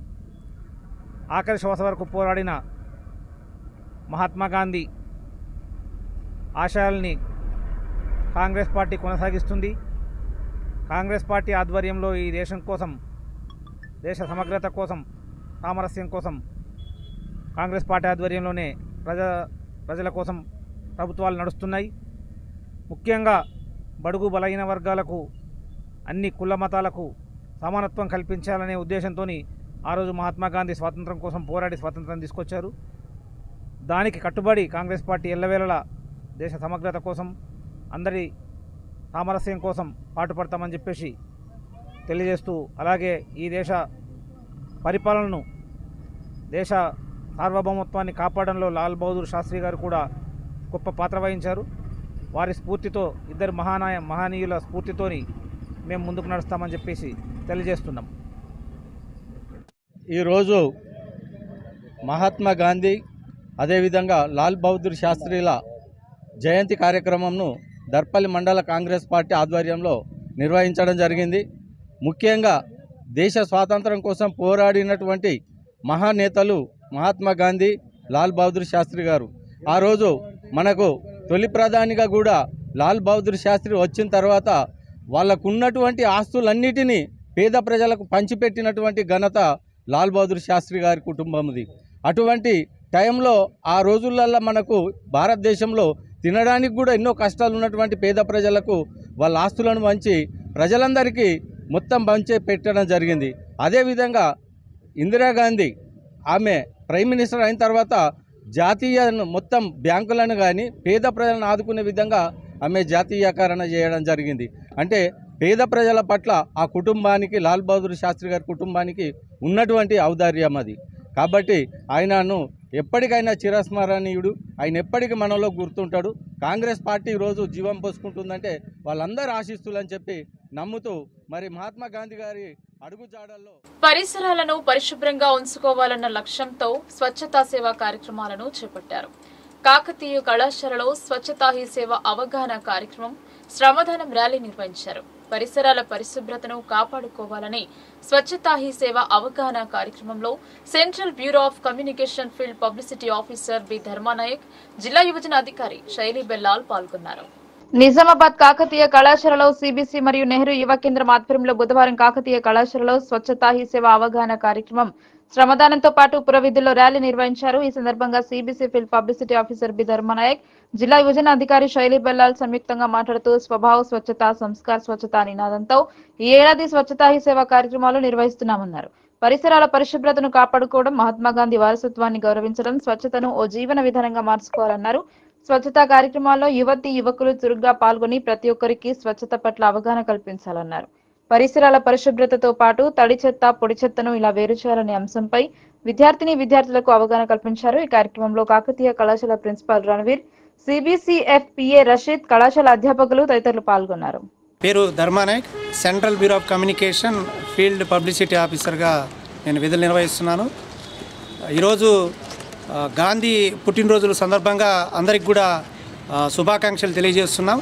ఆఖరి శ్వాస వరకు పోరాడిన మహాత్మా గాంధీ ఆశయాల్ని కాంగ్రెస్ పార్టీ కొనసాగిస్తుంది. కాంగ్రెస్ పార్టీ ఆధ్వర్యంలో ఈ దేశం కోసం, దేశ సమగ్రత కోసం, సామరస్యం కోసం కాంగ్రెస్ పార్టీ ఆధ్వర్యంలోనే ప్రజల కోసం ప్రభుత్వాలు నడుస్తున్నాయి. ముఖ్యంగా బడుగు బలహీన వర్గాలకు, అన్ని కుల మతాలకు సమానత్వం కల్పించాలనే ఉద్దేశంతో ఆ రోజు మహాత్మా గాంధీ స్వాతంత్రం కోసం పోరాడి స్వాతంత్రం తీసుకొచ్చారు. దానికి కట్టుబడి కాంగ్రెస్ పార్టీ ఎల్లవేళలా దేశ సమగ్రత కోసం, అందరి సామరస్యం కోసం పాటుపడతామని చెప్పేసి తెలియజేస్తూ, అలాగే ఈ దేశ పరిపాలనను, దేశ సార్వభౌమత్వాన్ని కాపాడంలో లాల్ బహదూర్ శాస్త్రి గారు కూడా గొప్ప పాత్ర వహించారు. వారి స్ఫూర్తితో, ఇద్దరు మహనీయుల స్ఫూర్తితోని మేము ముందుకు నడుస్తామని చెప్పేసి తెలియజేస్తున్నాం. ఈరోజు మహాత్మా గాంధీ అదేవిధంగా లాల్ బహదూర్ శాస్త్రిల జయంతి కార్యక్రమంను దర్పల్లి మండల కాంగ్రెస్ పార్టీ ఆధ్వర్యంలో నిర్వహించడం జరిగింది. ముఖ్యంగా దేశ స్వాతంత్రం కోసం పోరాడినటువంటి మహానేతలు మహాత్మా గాంధీ, లాల్ బహదూర్ శాస్త్రి గారు. ఆ రోజు మనకు తొలి ప్రధానిగా కూడా లాల్ బహదూర్ శాస్త్రి వచ్చిన తర్వాత వాళ్ళకున్నటువంటి ఆస్తులన్నిటినీ పేద ప్రజలకు పంచిపెట్టినటువంటి ఘనత లాల్ బహదూర్ శాస్త్రి గారి కుటుంబంది. అటువంటి టైంలో ఆ రోజులల్లో మనకు భారతదేశంలో తినడానికి కూడా ఎన్నో కష్టాలు ఉన్నటువంటి పేద ప్రజలకు వాళ్ళ ఆస్తులను పంచి ప్రజలందరికీ మొత్తం పంచి పెట్టడం జరిగింది. అదేవిధంగా ఇందిరాగాంధీ ఆమె ప్రైమ్ మినిస్టర్ అయిన తర్వాత జాతీయ మొత్తం బ్యాంకులను కానీ పేద ప్రజలను ఆదుకునే విధంగా ఆమె జాతీయకరణ చేయడం జరిగింది. అంటే పేద ప్రజల పట్ల ఆ కుటుంబానికి, లాల్ బహదూర్ శాస్త్రి గారి కుటుంబానికి ఉన్నటువంటి ఔదార్యం అది. కాబట్టి ఆయనను ఎప్పటికైనా చిరస్మరణీయుడు, ఆయన ఎప్పటికీ మనలో గుర్తుంటాడు. కాంగ్రెస్ పార్టీ ఈరోజు జీవం పోసుకుంటుందంటే వాళ్ళందరూ ఆశిస్తులని చెప్పి నమ్ముతూ మరి మహాత్మా గాంధీ గారి అడుగుజాడల్లో పరిసరాలను పరిశుభ్రంగా ఉంచుకోవాలన్న లక్ష్యంతో స్వచ్ఛతా సేవా కార్యక్రమాలను చేపట్టారు. కాకతీయ కళాశాలలో స్వచ్ఛతా హీ సేవ అవగాహన కార్యక్రమం, శ్రమదానం ర్యాలీ నిర్వహించారు. పరిసరాల పరిశుభ్రతను కాపాడుకోవాలని స్వచ్ఛతా హీ సేవ అవగాహన కార్యక్రమంలో central bureau of communication field publicity officer B Dharmanayak, జిల్లా యువజన అధికారి శైలి బెల్లాల్ పాల్గొన్నారు. నిజామాబాద్ కాకతీయ కళాశాలలో సిబిసి మరియు నెహ్రూ యువ కేంద్రం ఆధ్వర్యంలో బుధవారం కాకతీయ కళాశాలలో స్వచ్ఛతా హీ సేవ అవగాహన కార్యక్రమం, శ్రమదానంతో పాటు పురవీధుల్లో ర్యాలీ నిర్వహించారు. ఈ సందర్భంగా CBC field publicity officer B Dharmanayak, జిల్లా యువజన అధికారి శైలి బెల్లాల్ సంయుక్తంగా మాట్లాడుతూ స్వభావ స్వచ్ఛత, సంస్కార్ స్వచ్ఛత నినాదంతో ఈ ఏడాది స్వచ్ఛతా హీ సేవ కార్యక్రమాలు నిర్వహిస్తున్నామన్నారు. పరిసరాల పరిశుభ్రతను కాపాడుకోవడం, మహాత్మా గాంధీ వారసత్వాన్ని గౌరవించడం, స్వచ్ఛతను ఓ జీవన విధానంగా మార్చుకోవాలన్నారు. స్వచ్ఛతా కార్యక్రమాల్లో యువతి యువకులు చురుగ్గా పాల్గొని ప్రతి ఒక్కరికి స్వచ్ఛత పట్ల అవగాహన కల్పించాలన్నారు. పరిసరాల పరిశుభ్రతతో పాటు తడి చెత్త, పొడి చెత్తను ఇలా వేరు చేయాలనే అంశంపై విద్యార్థులకు అవగాహన కల్పించారు. ఈ కార్యక్రమంలో కాకతీయ కళాశాల ప్రిన్సిపాల్ రణవీర్, సిబిసిఎఫ్పిఏ రషీద్, కళాశాల అధ్యాపకులు తదితరులు పాల్గొన్నారు. పేరు Dharma Nayak, central bureau of communication field publicity ఆఫీసర్గా నేను విధులు నిర్వహిస్తున్నాను. ఈరోజు గాంధీ పుట్టినరోజుల సందర్భంగా అందరికి కూడా శుభాకాంక్షలు తెలియజేస్తున్నాం.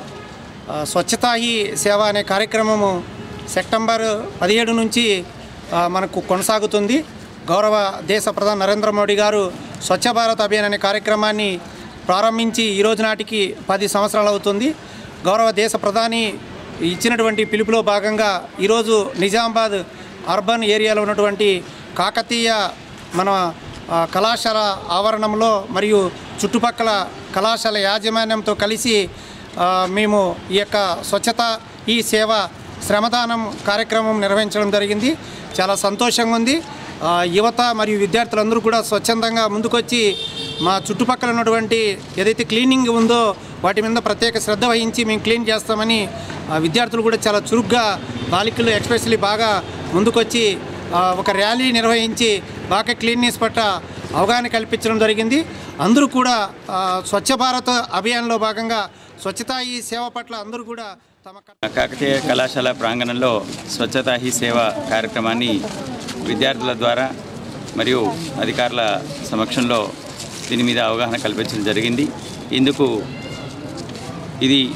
స్వచ్ఛతా హీ సేవ అనే కార్యక్రమము సెప్టెంబర్ 17 నుంచి మనకు కొనసాగుతుంది. గౌరవ దేశ ప్రధాని నరేంద్ర మోడీ గారు స్వచ్ఛ భారత్ అభియాన్ అనే కార్యక్రమాన్ని ప్రారంభించి ఈ రోజు నాటికి 10 సంవత్సరాలు అవుతుంది. గౌరవ దేశ ప్రధాని ఇచ్చినటువంటి పిలుపులో భాగంగా ఈరోజు నిజామాబాద్ అర్బన్ ఏరియాలో ఉన్నటువంటి కాకతీయ మన కళాశాల ఆవరణంలో మరియు చుట్టుపక్కల కళాశాల యాజమాన్యంతో కలిసి మేము ఈ యొక్క స్వచ్ఛత ఈ సేవ శ్రమదానం కార్యక్రమం నిర్వహించడం జరిగింది. చాలా సంతోషంగా ఉంది. యువత మరియు విద్యార్థులందరూ కూడా స్వచ్ఛందంగా ముందుకొచ్చి మా చుట్టుపక్కల ఉన్నటువంటి ఏదైతే క్లీనింగ్ ఉందో వాటి మీద ప్రత్యేక శ్రద్ధ వహించి మేము క్లీన్ చేస్తామని విద్యార్థులు కూడా చాలా చురుగ్గా బాలికలు ఎక్స్పెషల్లీ బాగా ముందుకొచ్చి ఒక ర్యాలీ నిర్వహించి బాగా క్లీన్నెస్ పట్ల అవగాహన కల్పించడం జరిగింది. అందరూ కూడా స్వచ్ఛ భారత్ అభియాన్లో భాగంగా స్వచ్ఛతా ఈ సేవ పట్ల అందరూ కూడా కాకతీయ కళాశాల ప్రాంగణంలో స్వచ్ఛతా హీ సేవ కార్యక్రమాన్ని విద్యార్థుల ద్వారా మరియు అధికారుల సమక్షంలో దీని మీద అవగాహన కల్పించడం జరిగింది. ఇందుకు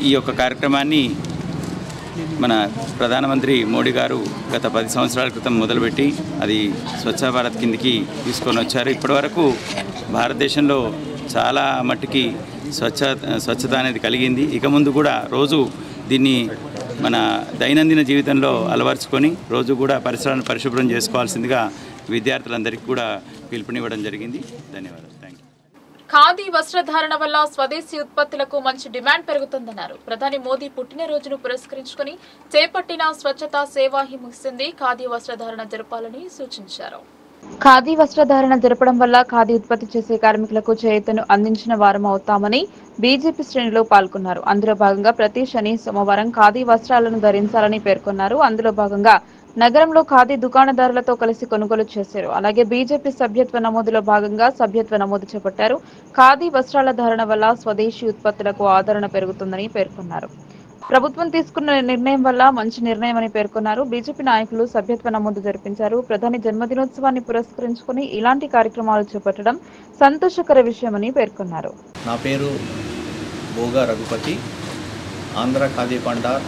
ఈ యొక్క కార్యక్రమాన్ని మన ప్రధానమంత్రి మోడీ గారు గత 10 సంవత్సరాల క్రితం మొదలుపెట్టి అది స్వచ్ఛ భారత్ కిందికి తీసుకొని వచ్చారు. ఇప్పటివరకు భారతదేశంలో చాలా మట్టుకి స్వచ్ఛత అనేది కలిగింది. ఇక ముందు కూడా రోజు దీన్ని మన దైనందిన జీవితంలో అలవర్చుకొని రోజు కూడా పరిసరాలను పరిశుభ్రం చేసుకోవాల్సిందిగా విద్యార్థులందరికీ కూడా పిలుపునివ్వడం జరిగింది. ధన్యవాదాలు. Thank you. ఖాదీ వస్త్రధారణ వల్ల స్వదేశీ ఉత్పత్తులకు మంచి డిమాండ్ పెరుగుతుందన్నారు. ప్రధాని మోదీ పుట్టినరోజును పురస్కరించుకుని చేపట్టిన స్వచ్ఛతా సేవ హీ ముగిసింది. ఖాదీ వస్త్రధారణ జరపాలని సూచించారు. ఖాదీ వస్త్రధారణ జరపడం వల్ల ఖాదీ ఉత్పత్తి చేసే కార్మికులకు చేయూతను అందించిన వారం అవుతామని బీజేపీ శ్రేణులు పాల్గొన్నారు. అందులో భాగంగా ప్రతి శని సోమవారం ఖాదీ వస్త్రాలను ధరించాలని పేర్కొన్నారు. అందులో భాగంగా నగరంలో ఖాదీ దుకాణదారులతో కలిసి కొనుగోలు చేశారు. అలాగే బీజేపీ సభ్యత్వ నమోదులో భాగంగా సభ్యత్వ నమోదు చేపట్టారు. ఖాదీ వస్త్రాల ధారణ వల్ల స్వదేశీ ఉత్పత్తులకు ఆదరణ పెరుగుతుందని పేర్కొన్నారు. ప్రభుత్వం తీసుకున్న నిర్ణయం వల్ల మంచి నిర్ణయం అని పేర్కొన్నారు. బీజేపీ నాయకులు సభ్యత్వ నమోదు జరిపించారు. ప్రధాని జన్మదినోత్సవాన్ని పురస్కరించుకుని ఇలాంటి కార్యక్రమాలు చేపట్టడం సంతోషకర విషయమని పేర్కొన్నారు. నా పేరు బోగా రఘుపతి. ఆంధ్ర ఖాదీ భండార్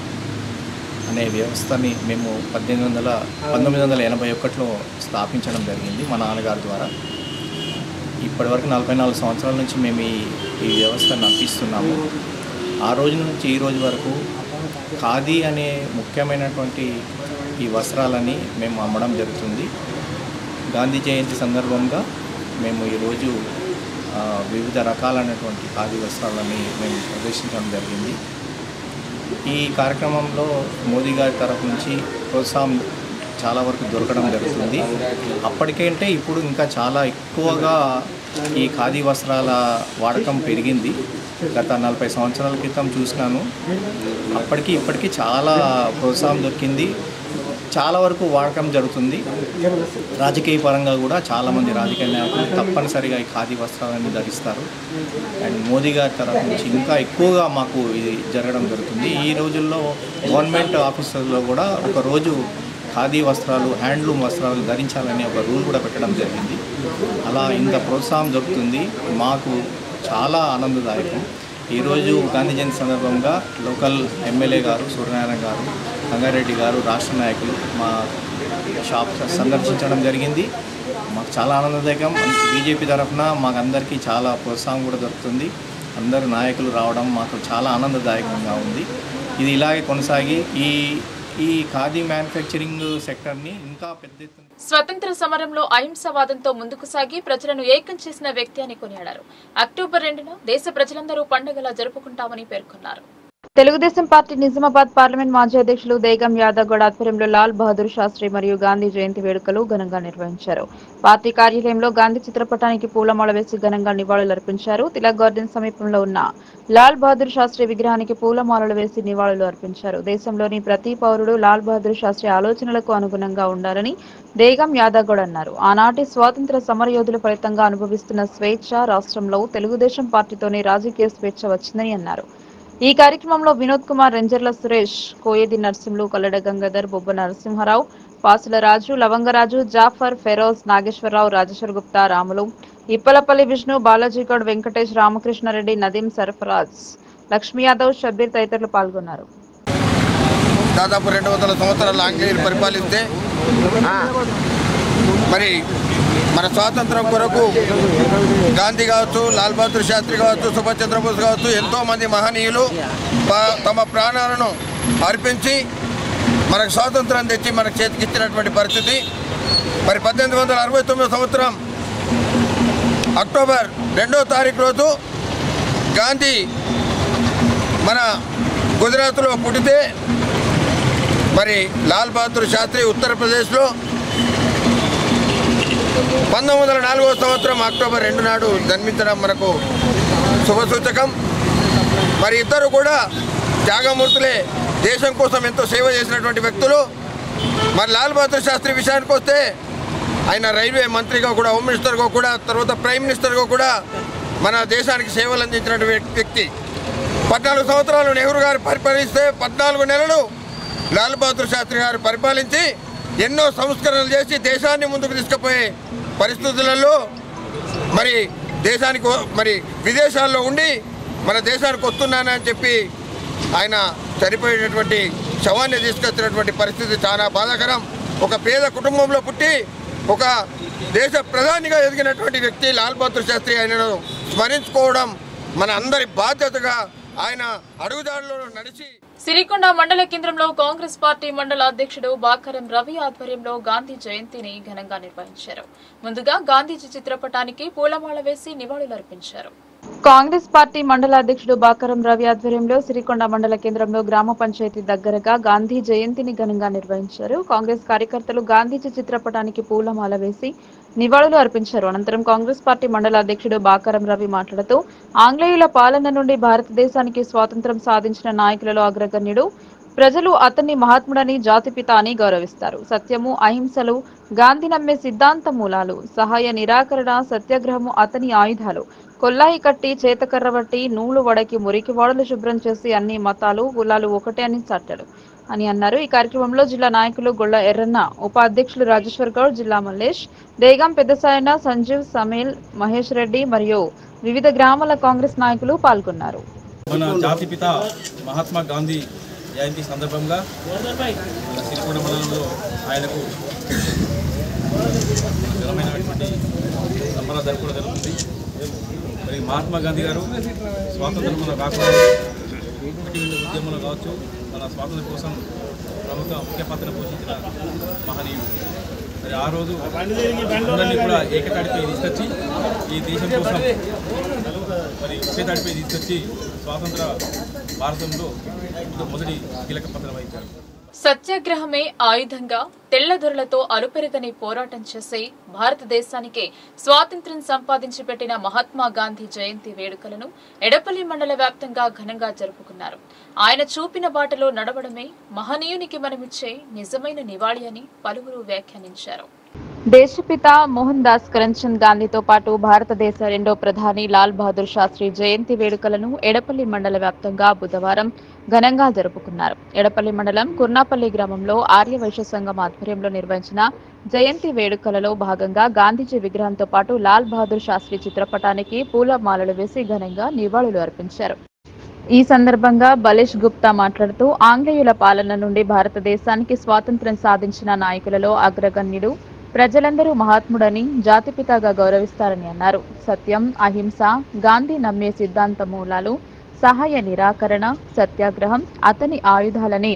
అనే వ్యవస్థని మేము 1981లో స్థాపించడం జరిగింది మా నాన్నగారి ద్వారా. ఇప్పటివరకు 44 సంవత్సరాల నుంచి మేము ఈ వ్యవస్థను నడిపిస్తున్నాము. ఆ రోజు నుంచి ఈ రోజు వరకు ఖాదీ అనే ముఖ్యమైనటువంటి ఈ వస్త్రాలని మేము అమ్మడం జరుగుతుంది. గాంధీ జయంతి సందర్భంగా మేము ఈరోజు వివిధ రకాలైనటువంటి ఖాదీ వస్త్రాలని మేము ప్రదర్శించడం జరిగింది. ఈ కార్యక్రమంలో మోదీ గారి తరఫు నుంచి ప్రోత్సాహం చాలా వరకు దొరకడం జరుగుతుంది. అప్పటికంటే ఇప్పుడు ఇంకా చాలా ఎక్కువగా ఈ ఖాదీ వస్త్రాల వాడకం పెరిగింది. గత 40 సంవత్సరాల క్రితం చూసినాను. అప్పటికి ఇప్పటికీ చాలా ప్రోత్సాహం దొరికింది. చాలా వరకు వాడకం జరుగుతుంది. రాజకీయ పరంగా కూడా చాలామంది రాజకీయ నాయకులు తప్పనిసరిగా ఈ ఖాదీ వస్త్రాలను ధరిస్తారు. అండ్ మోదీ గారి తరఫు నుంచి ఇంకా ఎక్కువగా మాకు ఇది జరగడం జరుగుతుంది. ఈ రోజుల్లో గవర్నమెంట్ ఆఫీసర్లో కూడా ఒకరోజు ఖాదీ వస్త్రాలు, హ్యాండ్లూమ్ వస్త్రాలు ధరించాలని ఒక రూల్ కూడా పెట్టడం జరిగింది. అలా ఇంత ప్రోత్సాహం దొరుకుతుంది. మాకు చాలా ఆనందదాయకం. ఈరోజు గాంధీ జయంతి సందర్భంగా లోకల్ ఎమ్మెల్యే గారు సూర్యనారాయణ గారు, రంగారెడ్డి గారు, రాష్ట్ర నాయకులు మా షాప్ సందర్శించడం జరిగింది. మాకు చాలా ఆనందదాయకం. బీజేపీ తరఫున మాకు అందరికీ చాలా ప్రోత్సాహం కూడా దొరుకుతుంది. అందరు నాయకులు రావడం మాకు చాలా ఆనందదాయకంగా ఉంది. ఇది ఇలాగే కొనసాగి ఈ ఖాదీ మ్యానుఫ్యాక్చరింగ్ సెక్టర్ని ఇంకా పెద్ద ఎత్తున స్వతంత్ర సమరంలో అహింసావాదంతో ముందుకు సాగి ప్రజలను ఏకం చేసిన వ్యక్తి అని కొనియాడారు. అక్టోబర్ 2న దేశ ప్రజలందరూ పండుగలా జరుపుకుంటామని పేర్కొన్నారు. తెలుగుదేశం పార్టీ నిజామాబాద్ పార్లమెంట్ మాజీ అధ్యక్షులు దేగం యాదవ్ గౌడ్ ఆధ్వర్యంలో లాల్ బహదూర్ శాస్త్రి మరియు గాంధీ జయంతి వేడుకలు ఘనంగా నిర్వహించారు. పార్టీ కార్యాలయంలో గాంధీ చిత్రపటానికి పూలమాల వేసి ఘనంగా నివాళులర్పించారు. తిలక్ గార్డెన్ సమీపంలో ఉన్న లాల్ బహదూర్ శాస్త్రి విగ్రహానికి పూలమాలలు వేసి నివాళులు అర్పించారు. దేశంలోని ప్రతి పౌరుడు లాల్ బహదూర్ శాస్త్రి ఆలోచనలకు అనుగుణంగా ఉండాలని దేగం యాదవ్ గౌడ్ అన్నారు. ఆనాటి స్వాతంత్ర సమరయోధుల ఫలితంగా అనుభవిస్తున్న స్వేచ్ఛ రాష్ట్రంలో తెలుగుదేశం పార్టీతోనే రాజకీయ స్వేచ్ఛ వచ్చిందని అన్నారు. ఈ కార్యక్రమంలో వినోద్ కుమార్, రెంజర్ల సురేష్, కోయేది నర్సింహులు, కల్లడ గంగాధర్, బొబ్బ నరసింహారావు, పాసుల రాజు, లవంగరాజు, జాఫర్, ఫెరోజ్, నాగేశ్వరరావు, రాజేశ్వర్ గుప్తా, రాములు, ఇప్పలపల్లి విష్ణు, బాలాజీగౌడ్, వెంకటేష్, రామకృష్ణారెడ్డి, నదీం సర్ఫరాజ్, లక్ష్మీ యాదవ్, షబ్బీర్ తదితరులు పాల్గొన్నారు. దాదాపు 200 సంవత్సరాలు ఆంగ్లేయులు పరిపాలిస్తే మరి మన స్వాతంత్రం కొరకు గాంధీ కావచ్చు, లాల్ బహదూర్ శాస్త్రి కావచ్చు, సుభాష్ చంద్రబోస్ కావచ్చు, ఎంతోమంది మహనీయులు తమ ప్రాణాలను అర్పించి మనకు స్వాతంత్రం తెచ్చి మనకు చేతికిచ్చినటువంటి పరిస్థితి. మరి 1869 సంవత్సరం అక్టోబర్ 2వ తారీఖు రోజు గాంధీ మన గుజరాత్లో పుట్టితే మరి లాల్ బహదూర్ శాస్త్రి ఉత్తరప్రదేశ్లో 1904వ సంవత్సరం అక్టోబర్ 2 నాడు జన్మించడం మనకు శుభసూచకం. మరి ఇద్దరు కూడా త్యాగమూర్తులే, దేశం కోసం ఎంతో సేవ చేసినటువంటి వ్యక్తులు. మరి లాల్ బహదూర్ శాస్త్రి విషయానికి వస్తే ఆయన రైల్వే మంత్రిగా కూడా, హోమ్ మినిస్టర్గా కూడా, తర్వాత ప్రైమ్ మినిస్టర్గా కూడా మన దేశానికి సేవలు అందించినటువంటి వ్యక్తి. 14 సంవత్సరాలు నెహ్రూ గారు పరిపాలిస్తే 14 నెలలు లాల్ బహదూర్ శాస్త్రి గారు పరిపాలించి ఎన్నో సంస్కరణలు చేసి దేశాన్ని ముందుకు తీసుకుపోయే పరిస్థితులలో మరి దేశానికి మరి విదేశాల్లో ఉండి మన దేశానికి వస్తున్నానని చెప్పి ఆయన చనిపోయేటటువంటి శవాన్ని తీసుకొచ్చినటువంటి పరిస్థితి చాలా బాధాకరం. ఒక పేద కుటుంబంలో పుట్టి ఒక దేశ ప్రధానిగా ఎదిగినటువంటి వ్యక్తి లాల్ బహదూర్ శాస్త్రి. ఆయనను స్మరించుకోవడం మన అందరి బాధ్యతగా ఆయన అడుగుదాడులో నడిచి సిరికొండ మండల కేంద్రంలో కాంగ్రెస్ పార్టీ మండల అధ్యక్షుడు బాకరం రవి ఆధ్వర్యంలో గాంధీ జయంతిని ఘనంగా నిర్వహించారు. ముందుగా గాంధీజీ చిత్రపటానికి పూలమాల వేసి నివాళులర్పించారు. కాంగ్రెస్ పార్టీ మండల అధ్యక్షుడు బాకరం రవి ఆధ్వర్యంలో సిరికొండ మండల కేంద్రంలో గ్రామ పంచాయతీ దగ్గరగా గాంధీ జయంతిని ఘనంగా నిర్వహించారు. కాంగ్రెస్ కార్యకర్తలు గాంధీజీ చిత్రపటానికి పూలమాల వేసి నివాళులు అర్పించారు. అనంతరం కాంగ్రెస్ పార్టీ మండల అధ్యక్షుడు బాకరం రవి మాట్లాడుతూ ఆంగ్లేయుల పాలన నుండి భారతదేశానికి స్వాతంత్ర్యం సాధించిన నాయకులలో అగ్రగణ్యుడు. ప్రజలు అతన్ని మహాత్ముడని, జాతిపిత అని గౌరవిస్తారు. సత్యము, అహింసలు గాంధీ నమ్మే సిద్ధాంత మూలాలు. సహాయ నిరాకరణ, సత్యాగ్రహము అతని ఆయుధాలు. కొల్లాయి కట్టి, చేతకర్ర బట్టి, నూలు వడకి, మురికి వాడలు శుభ్రం చేసి అన్ని మతాలు కులాలు ఒకటే అని చాటాడు అని అన్నారు. ఈ కార్యక్రమంలో జిల్లా నాయకులు గొల్ల ఎర్రన్న, ఉపాధ్యక్షులు రాజేశ్వర్ గౌడ్, జిల్లా మల్లేష్, దేగం పెద్దసాయన, సంజీవ్, సమీల్, మహేష్ రెడ్డి మరియు వివిధ గ్రామాల కాంగ్రెస్ నాయకులు పాల్గొన్నారు. మన జాతిపిత మహాత్మా గాంధీ జయంతి సందర్భంగా సిరికొండ మండలంలో ఆయనకు ఘనమైనటువంటి సంబరాలు జరుపుకోవడం జరుగుతుంది. మరి మహాత్మా గాంధీ గారు స్వాతంత్రం మన కాకుండా ఉద్యమంలో కావచ్చు, మన స్వాతంత్రం కోసం ముఖ్య పాత్ర పోషించిన మహనీయుడు. మరి ఆ రోజు అందరినీ కూడా ఏకతాటిపై తీసుకొచ్చి ఈ దేశం కోసం మరి ఒకేతాటిపై తీసుకొచ్చి స్వాతంత్ర భారతంలో మొదటి కీలక పాత్ర వహించారు. సత్యాగ్రహమే ఆయుధంగా తెల్లదొరలతో అలుపెరగని పోరాటం చేసి భారతదేశానికి స్వాతంత్ర్యం సంపాదించి పెట్టిన మహాత్మా గాంధీ జయంతి వేడుకలను ఎడపల్లి మండల వ్యాప్తంగా ఘనంగా జరుపుకున్నారు. ఆయన చూపిన బాటలో నడవడమే మహనీయునికి మనమిచ్చే నిజమైన నివాళి అని పలువురు వ్యాఖ్యానించారు. దేశపిత మోహన్ దాస్ కరంచంద్ గాంధీతో పాటు భారతదేశ రెండో ప్రధాని లాల్ బహదూర్ శాస్త్రి జయంతి వేడుకలను ఎడపల్లి మండల వ్యాప్తంగా బుధవారం ఘనంగా జరుపుకున్నారు. ఎడపల్లి మండలం కుర్నాపల్లి గ్రామంలో ఆర్యవైశ్య సంఘం ఆధ్వర్యంలో నిర్వహించిన జయంతి వేడుకలలో భాగంగా గాంధీజీ విగ్రహంతో పాటు లాల్ బహదూర్ శాస్త్రి చిత్రపటానికి పూలమాలలు వేసి ఘనంగా నివాళులు అర్పించారు. ఈ సందర్భంగా బలేష్ గుప్తా మాట్లాడుతూ ఆంగ్లేయుల పాలన నుండి భారతదేశానికి స్వాతంత్ర్యం సాధించిన నాయకులలో అగ్రగణ్యుడు. ప్రజలందరూ మహాత్ముడని, జాతిపితగా గౌరవిస్తారని అన్నారు. సత్యం, అహింస గాంధీ నమ్మే సిద్ధాంత మూలాలు. సహాయ నిరాకరణ, సత్యాగ్రహం అతని ఆయుధాలని.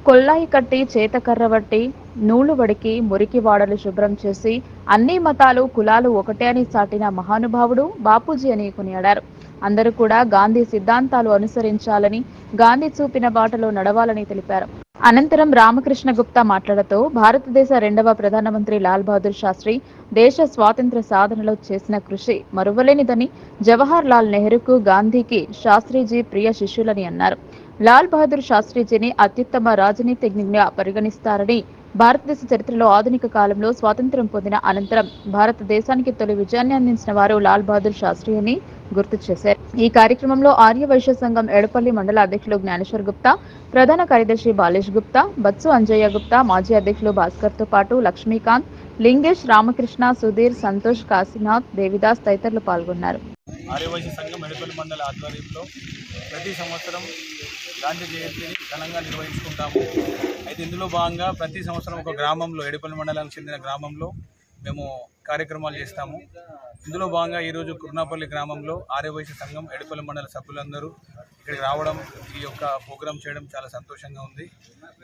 కొల్లాయి కట్టి, చేతకర్ర బట్టి, నూలు వడికి, మురికి వాడలు శుభ్రం చేసి అన్ని మతాలు కులాలు ఒకటే అని చాటిన మహానుభావుడు బాపూజీ అని కొనియాడారు. అందరూ కూడా గాంధీ సిద్ధాంతాలు అనుసరించాలని, గాంధీ చూపిన బాటలో నడవాలని తెలిపారు. అనంతరం రామకృష్ణ గుప్తా మాట్లాడుతూ భారతదేశ రెండవ ప్రధానమంత్రి లాల్ బహదూర్ శాస్త్రి దేశ స్వాతంత్ర్య సాధనలో చేసిన కృషి మరువలేనిదని, జవహర్ లాల్ నెహ్రూకు, గాంధీకి శాస్త్రీజీ ప్రియ శిష్యులని అన్నారు. లాల్ బహదూర్ శాస్త్రీజీని అత్యుత్తమ రాజనీతిజ్ఞునిగా పరిగణిస్తారని, భారతదేశ చరిత్రలో ఆధునిక కాలంలో స్వాతంత్ర్యం పొందిన అనంతరం భారతదేశానికి తొలి విజయాన్ని అందించిన వారు లాల్ బహదూర్ శాస్త్రి అని గుర్తు చేశారు. ఈ కార్యక్రమంలో ఆర్యవైశ్య సంఘం ఎడపల్లి మండల అధ్యక్షులు జ్ఞానేశ్వర్ గుప్తా, ప్రధాన కార్యదర్శి బాలేష్ గుప్తా, బత్సు అంజయ్య గుప్తా, మాజీ అధ్యక్షులు భాస్కర్ తో పాటు లక్ష్మీకాంత్, లింగేష్, రామకృష్ణ, సుధీర్, సంతోష్, కాశీనాథ్, దేవిదాస్ తదితరులు పాల్గొన్నారు. ఆర్యవైశ్య సంఘం ఎడపల్లి మండల ఆధ్వర్యంలో ప్రతి సంవత్సరం గాంధీ జయంతిని ఘనంగా నిర్వహించుకుంటాము. అయితే ఇందులో భాగంగా ప్రతి సంవత్సరం ఒక గ్రామంలో, ఎడపల్లి మండలానికి చెందిన గ్రామంలో మేము కార్యక్రమాలు చేస్తాము. ఇందులో భాగంగా ఈరోజు కుర్నాపల్లి గ్రామంలో ఆర్యవైశ్య సంఘం ఎడపల్లి మండల సభ్యులందరూ ఇక్కడికి రావడం, ఈ యొక్క ప్రోగ్రాం చేయడం చాలా సంతోషంగా ఉంది.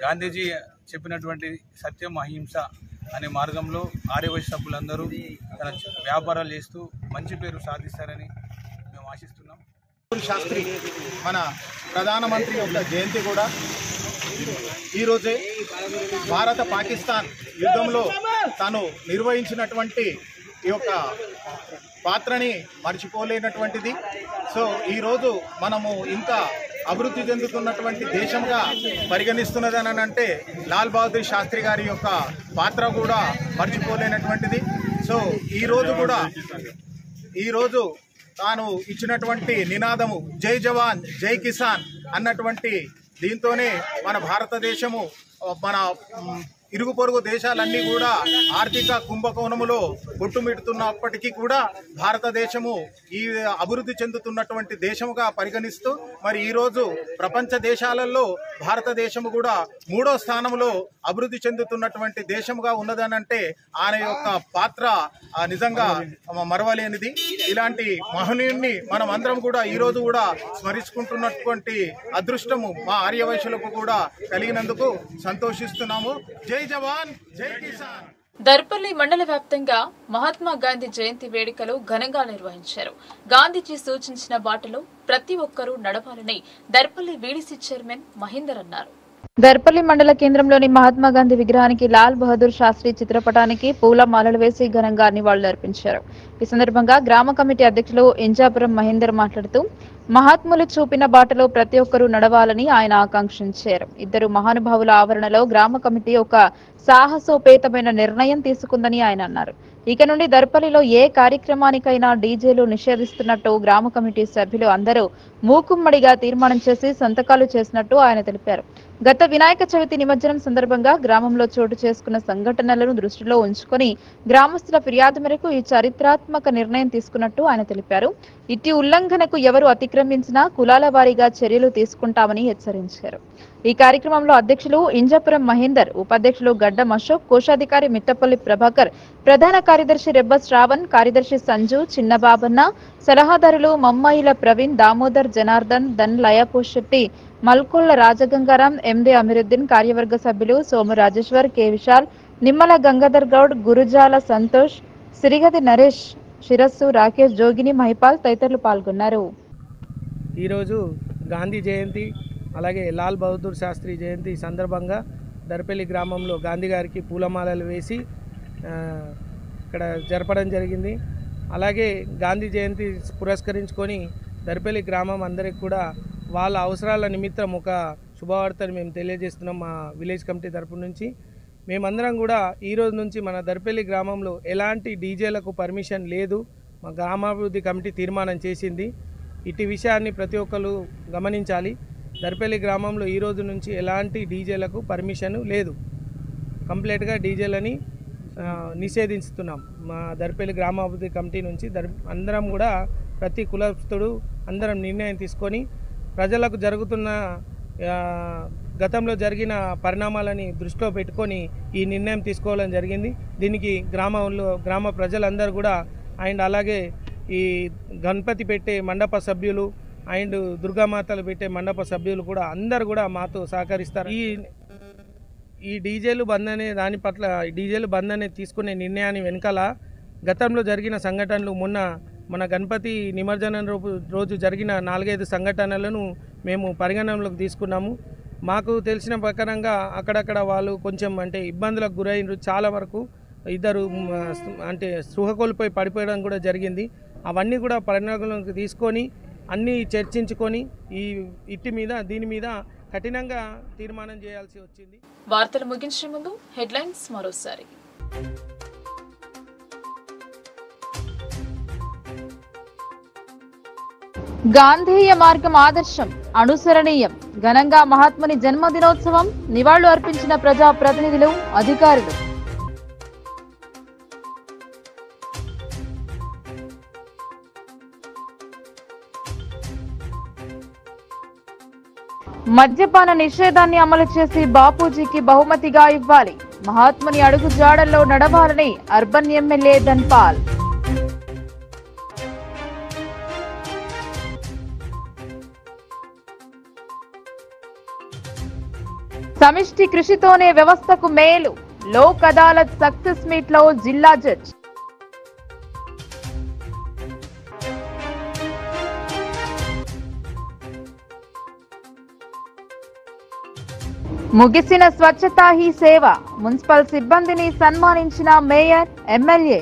గాంధీజీ చెప్పినటువంటి సత్యం అహింస అనే మార్గంలో ఆర్యవైశ్య సభ్యులందరూ తన వ్యాపారాలు చేస్తూ మంచి పేరు సాధిస్తారని మేము ఆశిస్తున్నాం. శాస్త్రి మన ప్రధానమంత్రి యొక్క జయంతి కూడా ఈరోజే. భారత పాకిస్తాన్ యుద్ధంలో తాను నిర్వహించినటువంటి ఈ యొక్క పాత్రని మర్చిపోలేనటువంటిది. సో ఈరోజు మనము ఇంకా అభివృద్ధి చెందుతున్నటువంటి దేశంగా పరిగణిస్తున్నదని అంటే లాల్ బహదూర్ శాస్త్రి గారి యొక్క పాత్ర కూడా మర్చిపోలేనటువంటిది. సో ఈరోజు తాను ఇచ్చినటువంటి నినాదము జై జవాన్ జై కిసాన్ అన్నటువంటి దీంతోనే మన భారతదేశము మన ఇరుగు పొరుగు దేశాలన్నీ కూడా ఆర్థిక కుంభకోణములో కొట్టుమిడుతున్నప్పటికీ కూడా భారతదేశము ఈ అభివృద్ధి చెందుతున్నటువంటి దేశముగా పరిగణిస్తూ మరి ఈరోజు ప్రపంచ దేశాలలో భారతదేశము కూడా 3వ స్థానంలో అభివృద్ధి చెందుతున్నటువంటి దేశముగా ఉన్నదనంటే ఆయన యొక్క పాత్ర నిజంగా మరవలేనిది. ఇలాంటి మహనీయుడిని మనం అందరం కూడా ఈరోజు కూడా స్మరించుకుంటున్నటువంటి అదృష్టము మా ఆర్యవైశ్యులకు కూడా కలిగినందుకు సంతోషిస్తున్నాము. జై జవాన్ జై కిసాన్. దర్పల్లి మండల వ్యాప్తంగా మహాత్మా గాంధీ జయంతి వేడుకలు ఘనంగా నిర్వహించారు. గాంధీజీ సూచించిన బాటలో ప్రతి ఒక్కరూ నడవాలని దర్పల్లి వీడీసీ చైర్మన్ మహేందర్ అన్నారు. దర్పల్లి మండల కేంద్రంలోని మహాత్మా గాంధీ విగ్రహానికి లాల్ బహదూర్ శాస్త్రి చిత్రపటానికి పూల మాలలు వేసి ఘనంగా నివాళులర్పించారు. ఈ సందర్భంగా గ్రామ కమిటీ అధ్యక్షులు ఇంజాపురం మహేందర్ మాట్లాడుతూ మహాత్ములు చూపిన బాటలో ప్రతి ఒక్కరూ నడవాలని ఆయన ఆకాంక్షించారు. ఇద్దరు మహానుభావుల ఆవరణలో గ్రామ కమిటీ ఒక సాహసోపేతమైన నిర్ణయం తీసుకుందని ఆయన అన్నారు. ఇక నుండి దర్పల్లిలో ఏ కార్యక్రమానికైనా డీజేలు నిషేధిస్తున్నట్టు గ్రామ కమిటీ సభ్యులు అందరూ మూకుమ్మడిగా తీర్మానం చేసి సంతకాలు చేసినట్టు ఆయన తెలిపారు. గత వినాయక చవితి నిమజ్జనం సందర్భంగా గ్రామంలో చోటు చేసుకున్న సంఘటనలను దృష్టిలో ఉంచుకొని గ్రామస్తుల ఫిర్యాదు మేరకు ఈ చారిత్రాత్మక నిర్ణయం తీసుకున్నట్టు ఆయన తెలిపారు. ఇట్టి ఉల్లంఘనకు ఎవరు అతిక్రమించినా కులాల వారీగా చర్యలు తీసుకుంటామని హెచ్చరించారు. ఈ కార్యక్రమంలో అధ్యక్షులు ఇంజపురం మహేందర్, ఉపాధ్యక్షులు గడ్డం అశోక్, కోశాధికారి మిట్టపల్లి ప్రభాకర్, ప్రధాన కార్యదర్శి రెబ్బ శ్రావణ్, కార్యదర్శి సంజు, చిన్నబాబన్న, సలహాదారులు మమ్మాయిల ప్రవీణ్, దామోదర్, జనార్దన్, దన్ లయపోశెట్టి, మల్కొల్ల రాజగంగారాం, ఎండి అమీరుద్దీన్, కార్యవర్గ సభ్యులు సోము రాజేశ్వర్, కె విశాల్, నిమ్మల గంగాధర్ గౌడ్, గురుజాల సంతోష్, సిరిగది నరేష్, శిరస్సు, రాకేష్, జోగిని, మహిపాల్ తదితరులు పాల్గొన్నారు. ఈరోజు గాంధీ జయంతి అలాగే లాల్ బహదూర్ శాస్త్రి జయంతి సందర్భంగా దర్పల్లి గ్రామంలో గాంధీ గారికి పూలమాలలు వేసి ఇక్కడ జరపడం జరిగింది. అలాగే గాంధీ జయంతి పురస్కరించుకొని దర్పల్లి గ్రామం అందరికి కూడా వాళ్ళ అవసరాల నిమిత్తం ఒక శుభవార్తను మేము తెలియజేస్తున్నాం. మా విలేజ్ కమిటీ తరపు నుంచి మేమందరం కూడా ఈరోజు నుంచి మన దర్పల్లి గ్రామంలో ఎలాంటి డీజేలకు పర్మిషన్ లేదు. మా గ్రామాభివృద్ధి కమిటీ తీర్మానం చేసింది. ఇటు విషయాన్ని ప్రతి ఒక్కరు గమనించాలి. దర్పల్లి గ్రామంలో ఈరోజు నుంచి ఎలాంటి డీజేలకు పర్మిషన్ లేదు. కంప్లీట్గా డీజేలని నిషేధిస్తున్నాం. మా దర్పల్లి గ్రామాభివృద్ధి కమిటీ నుంచి అందరం కూడా ప్రతి కులస్తుడు అందరం నిర్ణయం తీసుకొని ప్రజలకు జరుగుతున్న గతంలో జరిగిన పరిణామాలని దృష్టిలో పెట్టుకొని ఈ నిర్ణయం తీసుకోవడం జరిగింది. దీనికి గ్రామ ప్రజలందరూ కూడా అండ్ అలాగే ఈ గణపతి పెట్టే మండప సభ్యులు అండ్ దుర్గామాతలు పెట్టే మండప సభ్యులు కూడా అందరు కూడా మాతో సహకరిస్తారు. ఈ డీజేలు బంద్ అనే దాని పట్ల డీజేలు బంద్ అనే తీసుకునే నిర్ణయాన్ని వెనకాల గతంలో జరిగిన సంఘటనలు మన గణపతి నిమజ్జనం రోజు జరిగిన 4-5 సంఘటనలను మేము పరిగణనలోకి తీసుకున్నాము. మాకు తెలిసిన ప్రకారంగా అక్కడక్కడ వాళ్ళు కొంచెం అంటే ఇబ్బందులకు గురైనరు. చాలా వరకు ఇద్దరు అంటే స్పృహ కోల్పోయి పడిపోయడం కూడా జరిగింది. అవన్నీ కూడా పరిగణనలోకి తీసుకొని అన్నీ చర్చించుకొని దీని మీద కఠినంగా తీర్మానం చేయాల్సి వచ్చింది. వార్తలు ముగించే ముందు హెడ్లైన్స్ మరోసారి. గాంధేయ మార్గం ఆదర్శం అనుసరణీయం. ఘనంగా మహాత్ముని జన్మదినోత్సవం నివాళులు అర్పించిన ప్రజా ప్రతినిధులు, అధికారులు. మద్యపాన నిషేధాన్ని అమలు చేసి బాపూజీకి బహుమతిగా ఇవ్వాలి. మహాత్ముని అడుగు జాడల్లో నడవాలని అర్బన్ ఎమ్మెల్యే ధన్పాల్. సమిష్టి కృషితోనే వ్యవస్థకు మేలు. లోక్ అదాలత్ సక్సెస్ మీట్ లో జిల్లా జడ్జ్. ముగిసిన స్వచ్ఛతా హీ సేవ. మున్సిపల్ సిబ్బందిని సన్మానించిన మేయర్, ఎమ్మెల్యే.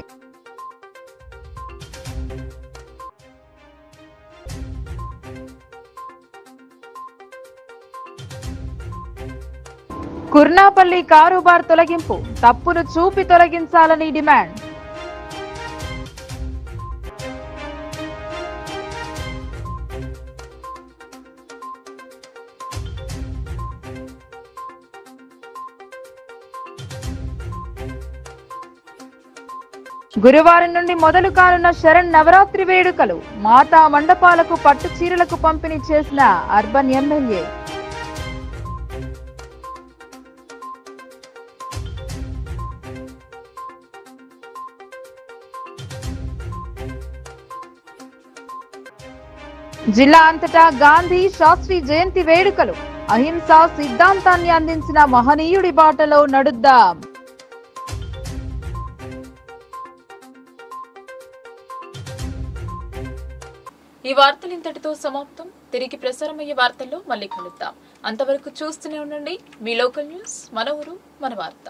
కుర్నాపల్లి కారుబార్ తొలగింపు. తప్పును చూపి తొలగించాలని డిమాండ్. గురువారం నుండి మొదలు కానున్న శరణ్ నవరాత్రి వేడుకలు. మాతా మండపాలకు పట్టు చీరలకు పంపిణీ చేసిన అర్బన్ ఎమ్మెల్యే. జిల్లా అంతటా గాంధీ, శాస్త్రి జయంతి వేడుకలు. అహింసా సిద్ధాంతాన్ని అందించిన మహనీయుడి బాటలో నడుద్దాం. ఈ వార్తలు ఇంతటితో సమాప్తం. తిరిగి ప్రసారమయ్యే వార్తల్లో మళ్ళీ కలుద్దాం. అంతవరకు చూస్తూనే ఉండండి మీ లోకల్ న్యూస్. మన ఊరు మన వార్త.